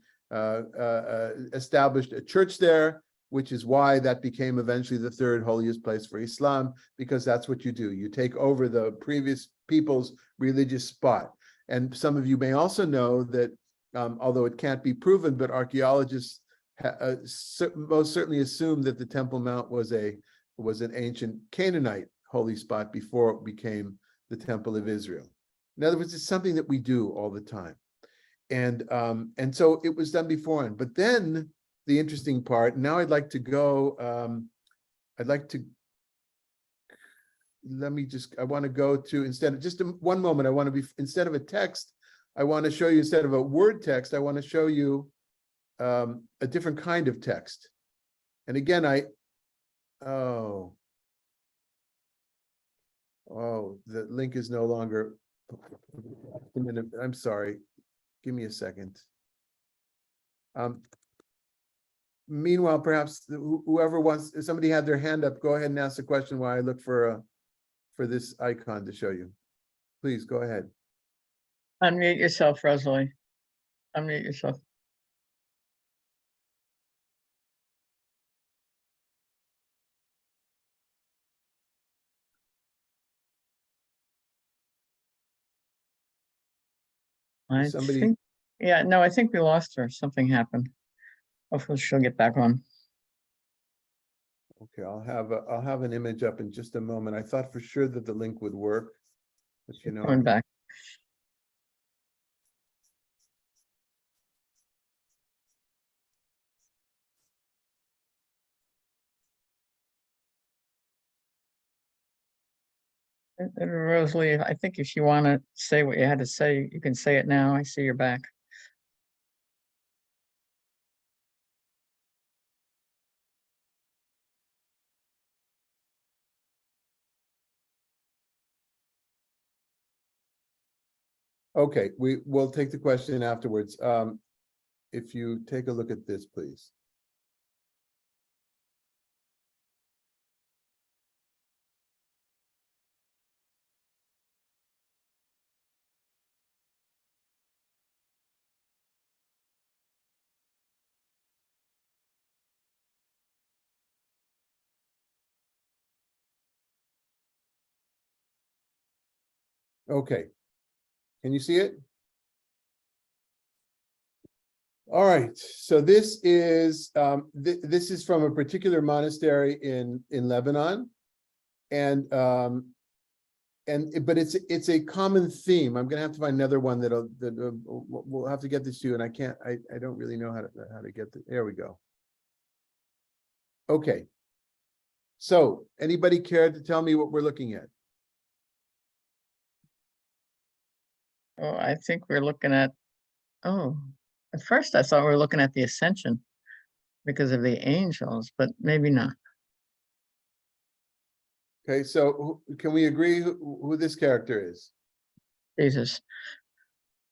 established a church there, which is why that became eventually the third holiest place for Islam, because that's what you do. You take over the previous people's religious spot. And some of you may also know that, although it can't be proven, but archaeologists most certainly assume that the Temple Mount was an ancient Canaanite holy spot before it became the Temple of Israel. In other words, it's something that we do all the time. And so it was done beforehand. But then the interesting part, now I'd like to go, I want to go to, instead of just one moment, instead of a text, I want to show you, instead of a word text, I want to show you a different kind of text. And again, the link is no longer, a minute, I'm sorry, give me a second. Meanwhile, perhaps whoever wants, if somebody had their hand up, go ahead and ask the question while I look for this icon to show you. Please go ahead. Unmute yourself, Rosalie. Unmute yourself. I think we lost her. Something happened. Hopefully she'll get back on. Okay, I'll have an image up in just a moment. I thought for sure that the link would work, but Coming back. And Rosalie, I think if you want to say what you had to say, you can say it now. I see you're back. Okay, we'll take the question afterwards. If you take a look at this, please. Okay, can you see it? All right, so this is this is from a particular monastery in Lebanon, but it's a common theme. I'm going to have to find another one that we'll have to get this to you, and I don't really know how to get this. There we go. Okay, so anybody care to tell me what we're looking at? Oh, I think we're looking at, at first I thought we were looking at the ascension because of the angels, but maybe not. Okay, so can we agree who this character is? Jesus.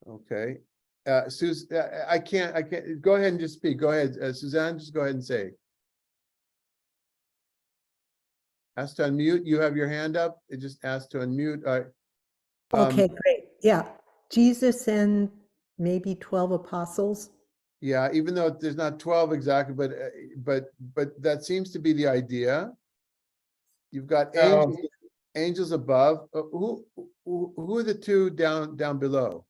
Okay. I can't, go ahead and just speak. Go ahead, Suzanne, just go ahead and say. Ask to unmute. You have your hand up. It just asked to unmute. Okay, great. Yeah. Jesus and maybe 12 apostles. Yeah, even though there's not 12 exactly, but that seems to be the idea. You've got angels above. Who are the two down below?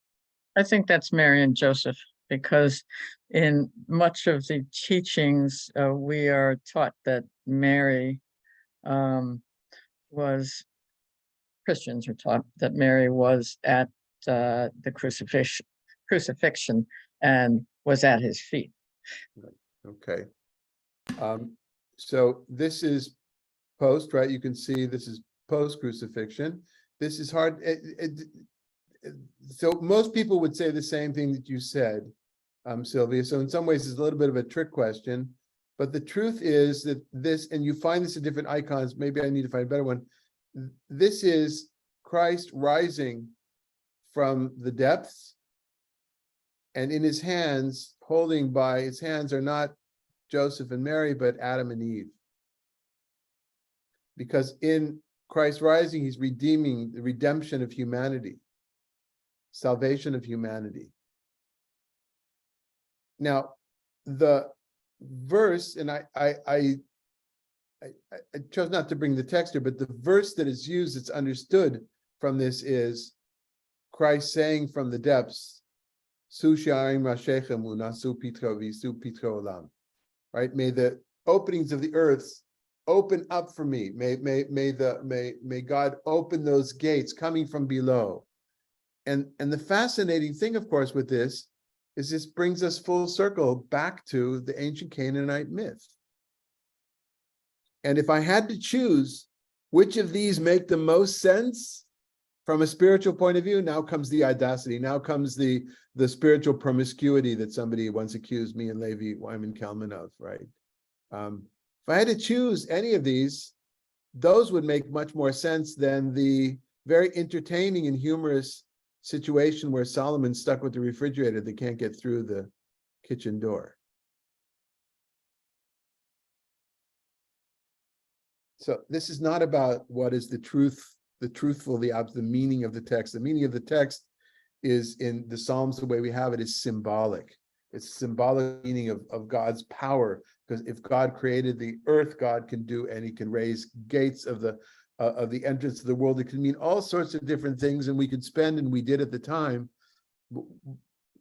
I think that's Mary and Joseph, because in much of the teachings, we are taught that Mary was Christians are taught that Mary was at the crucifixion and was at his feet. Okay. So this is post, right? You can see this is post crucifixion. This is hard. So most people would say the same thing that you said, Sylvia. So in some ways, it's a little bit of a trick question. But the truth is that this, and you find this in different icons, maybe I need to find a better one. This is Christ rising from the depths, and in his hands, holding by his hands are not Joseph and Mary, but Adam and Eve. Because in Christ rising, he's redeeming the redemption of humanity, salvation of humanity. Now, the verse, and I chose not to bring the text here, but the verse that is used, it's understood from this is Christ saying from the depths, Su sha'arim rashechem unasu pitro v'isu pitro olam. Right? May the openings of the earth open up for me. May God open those gates coming from below. And the fascinating thing, of course, with this is this brings us full circle back to the ancient Canaanite myth. And if I had to choose which of these make the most sense from a spiritual point of view, now comes the audacity, now comes the spiritual promiscuity that somebody once accused me and Levi Wyman Kelman of, right? If I had to choose any of these, those would make much more sense than the very entertaining and humorous situation where Solomon's stuck with the refrigerator that can't get through the kitchen door. So this is not about what is the truth, the meaning of the text. The meaning of the text is in the Psalms, the way we have it is symbolic. It's symbolic meaning of God's power, because if God created the earth, God can do, and he can raise gates of the entrance of the world. It can mean all sorts of different things, and we could spend, and we did at the time,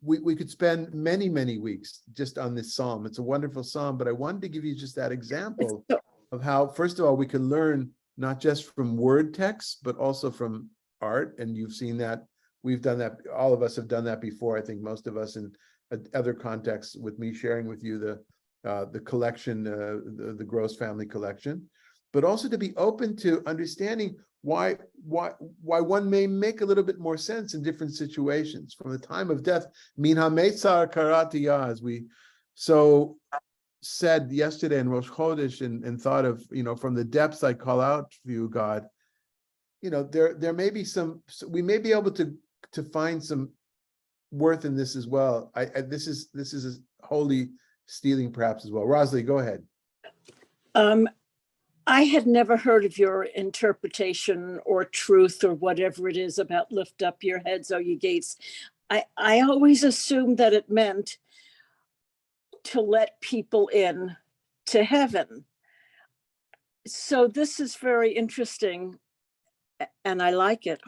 we could spend many, many weeks just on this psalm. It's a wonderful psalm, but I wanted to give you just that example of how, first of all, we can learn not just from word texts, but also from art. And you've seen that. We've done that. All of us have done that before. I think most of us in other contexts, with me sharing with you the collection, the Gross family collection, but also to be open to understanding why one may make a little bit more sense in different situations. From the time of death, min hametzar karati, as we so said yesterday in Rosh Chodesh, and thought of, from the depths I call out to you, God. There may be we may be able to find some worth in this as well. This is a holy stealing perhaps as well. Rosalie, go ahead. I had never heard of your interpretation or truth or whatever it is about lift up your heads, O ye gates. I always assumed that it meant to let people in to heaven. So this is very interesting, and I like it.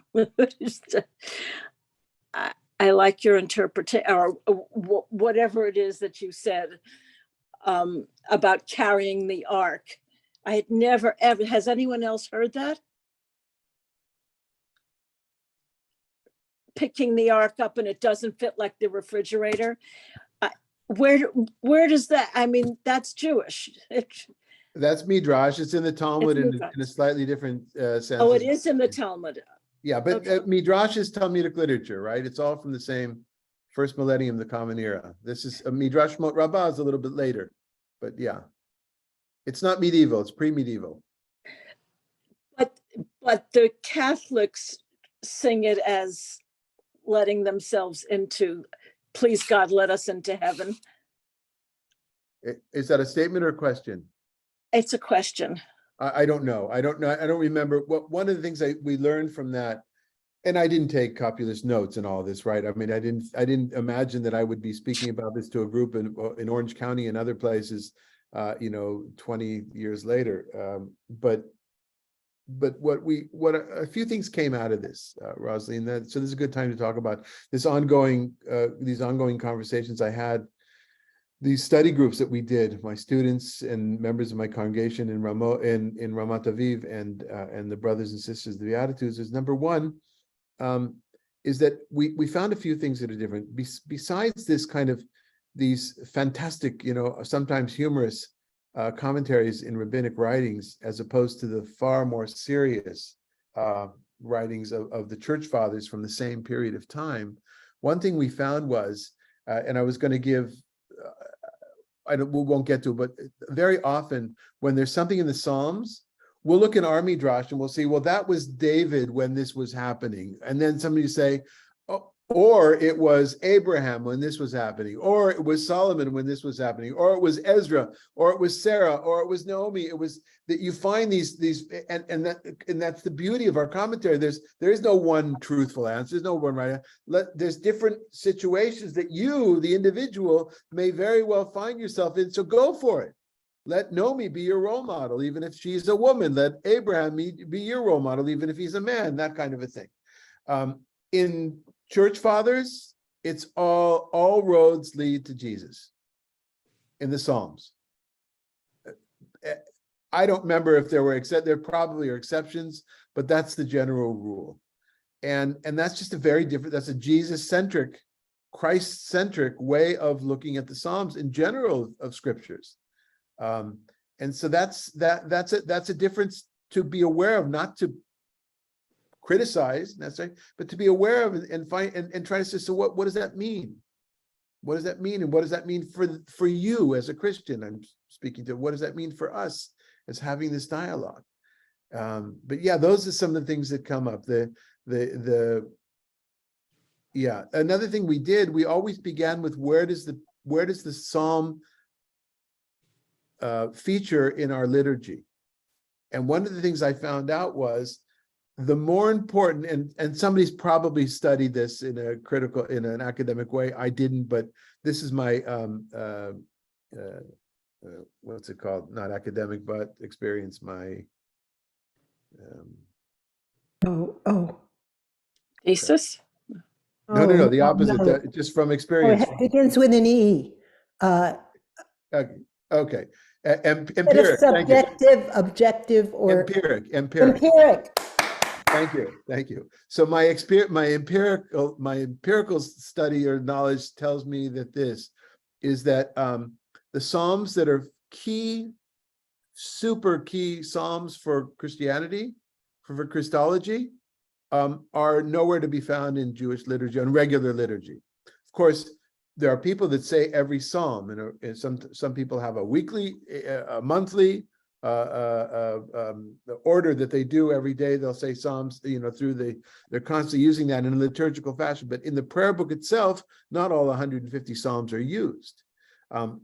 I like your interpretation, or whatever it is that you said about carrying the ark. I had never ever, has anyone else heard that? Picking the ark up and it doesn't fit like the refrigerator. Where does that, I mean, that's Jewish. That's Midrash. It's in the Talmud in a slightly different sense. Oh, it is in the Talmud. Yeah, but Okay. Midrash is Talmudic literature, right? It's all from the same first millennium, the Common Era. This is a Midrash Rabbah is a little bit later, but yeah. It's not medieval, it's pre-medieval. But the Catholics sing it as letting themselves into, please God, let us into heaven. Is that a statement or a question? It's a question. I don't know. I don't remember. One of the things we learned from that, and I didn't take copulous notes and all this, right? I mean, I didn't imagine that I would be speaking about this to a group in Orange County and other places 20 years later. But a few things came out of this, Rosalie, and so this is a good time to talk about these ongoing conversations I had these study groups that we did, my students and members of my congregation in Ramat Aviv and the brothers and sisters of the Beatitudes, is number one, is that we found a few things that are different. Besides this kind of these fantastic, sometimes humorous commentaries in rabbinic writings, as opposed to the far more serious writings of the church fathers from the same period of time. One thing we found was, and I was going to give, we won't get to it, but very often when there's something in the Psalms, we'll look in our Midrash and we'll see, well, that was David when this was happening. And then somebody say, oh, or it was Abraham when this was happening, or it was Solomon when this was happening, or it was Ezra, or it was Sarah, or it was Naomi. It was that you find these, and that's the beauty of our commentary. There is no one truthful answer. There's no one right answer. There's different situations that you, the individual, may very well find yourself in. So go for it. Let Naomi be your role model, even if she's a woman. Let Abraham be your role model, even if he's a man. That kind of a thing. In church fathers, it's all roads lead to Jesus in the Psalms. I don't remember if there probably are exceptions, but that's the general rule. And that's just that's a Jesus-centric, Christ-centric way of looking at the Psalms in general of scriptures. And so that's a difference to be aware of, not to criticize necessarily, but to be aware of and find and try to say, so what does that mean? What does that mean? And what does that mean for you as a Christian? I'm speaking to, what does that mean for us as having this dialogue? But yeah, those are some of the things that come up. Another thing we did, we always began with where does the Psalm feature in our liturgy? And one of the things I found out was the more important, and somebody's probably studied this in an academic way. I didn't, but this is my what's it called? Not academic, but experience. My thesis? No, the opposite. no. Just from Oh, experience. it begins with an E. Okay. Instead of Empiric. Thank you. subjective, objective, or Empiric. empiric. Thank you. So my empirical study or knowledge tells me that this is that the Psalms that are super key Psalms for Christianity, for Christology, are nowhere to be found in Jewish liturgy, on regular liturgy. Of course, there are people that say every Psalm, and some people have a weekly, a monthly, the order that they do every day. They'll say Psalms, they're constantly using that in a liturgical fashion. But in the prayer book itself, not all 150 Psalms are used.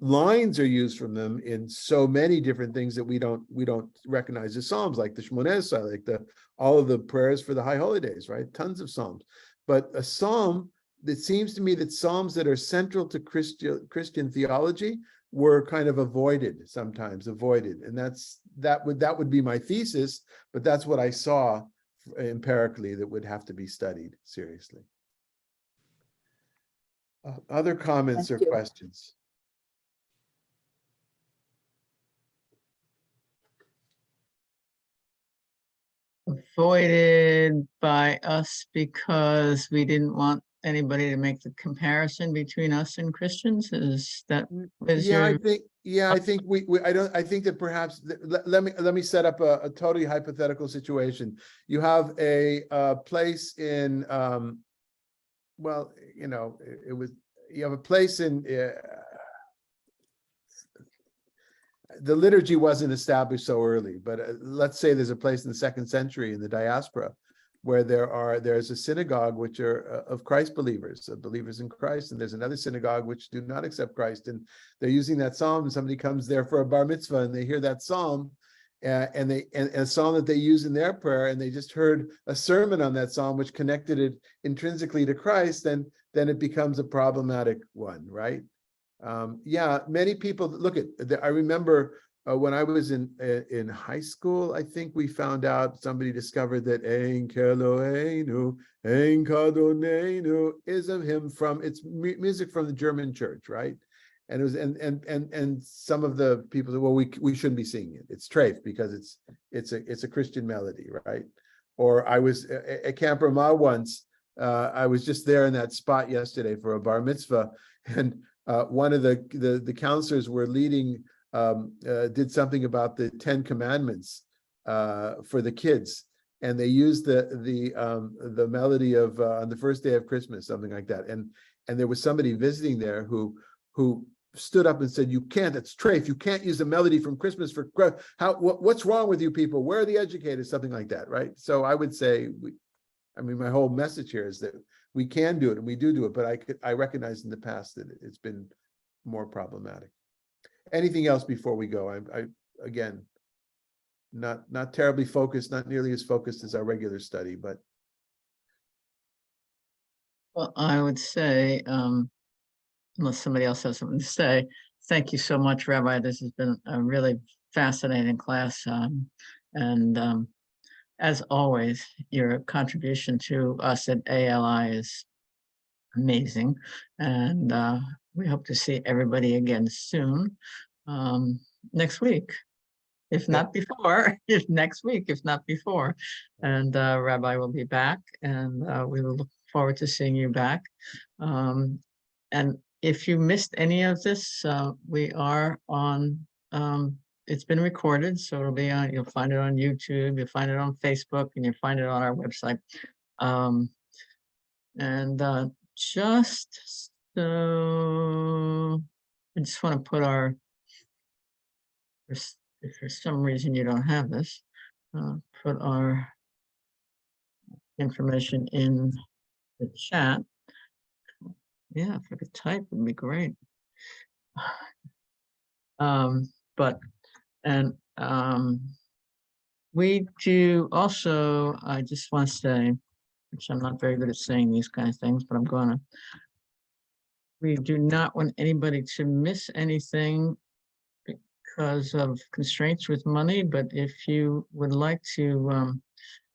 Lines are used from them in so many different things that we don't recognize as Psalms, like the Shmoneh Esrei, like all of the prayers for the High Holy Days, right? Tons of Psalms. But a Psalm, it seems to me that Psalms that are central to Christian theology were kind of avoided, and that would be my thesis, but that's what I saw empirically that would have to be studied seriously. Other comments or questions? Avoided by us because we didn't want anybody to make the comparison between us and Christians. Is that? I think that perhaps let me set up a totally hypothetical situation. You have a place in you have a place in the liturgy wasn't established so early, but let's say there's a place in the 2nd century in the diaspora where there's a synagogue which are of Christ believers in Christ, and there's another synagogue which do not accept Christ, and they're using that psalm, and somebody comes there for a bar mitzvah and they hear that psalm, and a psalm that they use in their prayer, and they just heard a sermon on that psalm which connected it intrinsically to Christ, then it becomes a problematic one, right? Many people look at. I remember when I was in high school, I think we found out, somebody discovered that Ein Keloheinu, Ein Kadonenu is a hymn it's music from the German church, right? And it was, and some of the people said, well, we shouldn't be singing it. It's treif because it's a Christian melody, right? Or I was at Camp Ramah once. I was just there in that spot yesterday for a bar mitzvah, and one of the counselors were leading, did something about the 10 Commandments for the kids, and they used the melody of on the first day of Christmas, something like that. And there was somebody visiting there who stood up and said, "You can't. It's treif. You can't use a melody from Christmas for what's wrong with you people? Where are the educators?" Something like that, right? So I would say, my whole message here is that we can do it and we do it, but I recognize in the past that it's been more problematic. Anything else before we go? I again, not terribly focused, not nearly as focused as our regular study, but. Well, I would say, unless somebody else has something to say, thank you so much, Rabbi. This has been a really fascinating class. And as always, your contribution to us at ALI is amazing. And we hope to see everybody again soon, next week. If not before, if next week, if not before. And Rabbi will be back, and we will look forward to seeing you back. And if you missed any of this, we are on, it's been recorded, so it'll be on, you'll find it on YouTube, you'll find it on Facebook, and you'll find it on our website. And just so, I just want to put our, if for some reason you don't have this, put our information in the chat. Yeah, if I could type, it'd be great. We do also, I just want to say, which I'm not very good at saying these kind of things, but I'm gonna. We do not want anybody to miss anything because of constraints with money, but if you would like to,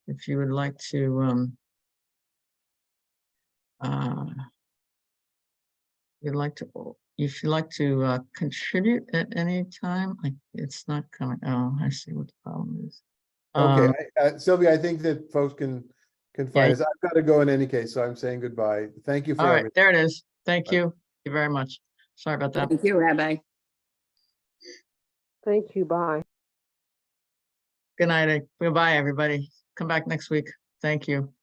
if you would like to, if you'd like to contribute at any time, it's not coming. Oh, I see what the problem is. Okay, Sylvia, I think that folks can find Yeah. us. I've got to go in any case, so I'm saying goodbye. Thank you for All right, everything. there it is. Thank Bye. you. Thank you very much. Sorry about that. Thank you, Rabbi. Thank you. Bye. Good night. Goodbye, everybody. Come back next week. Thank you.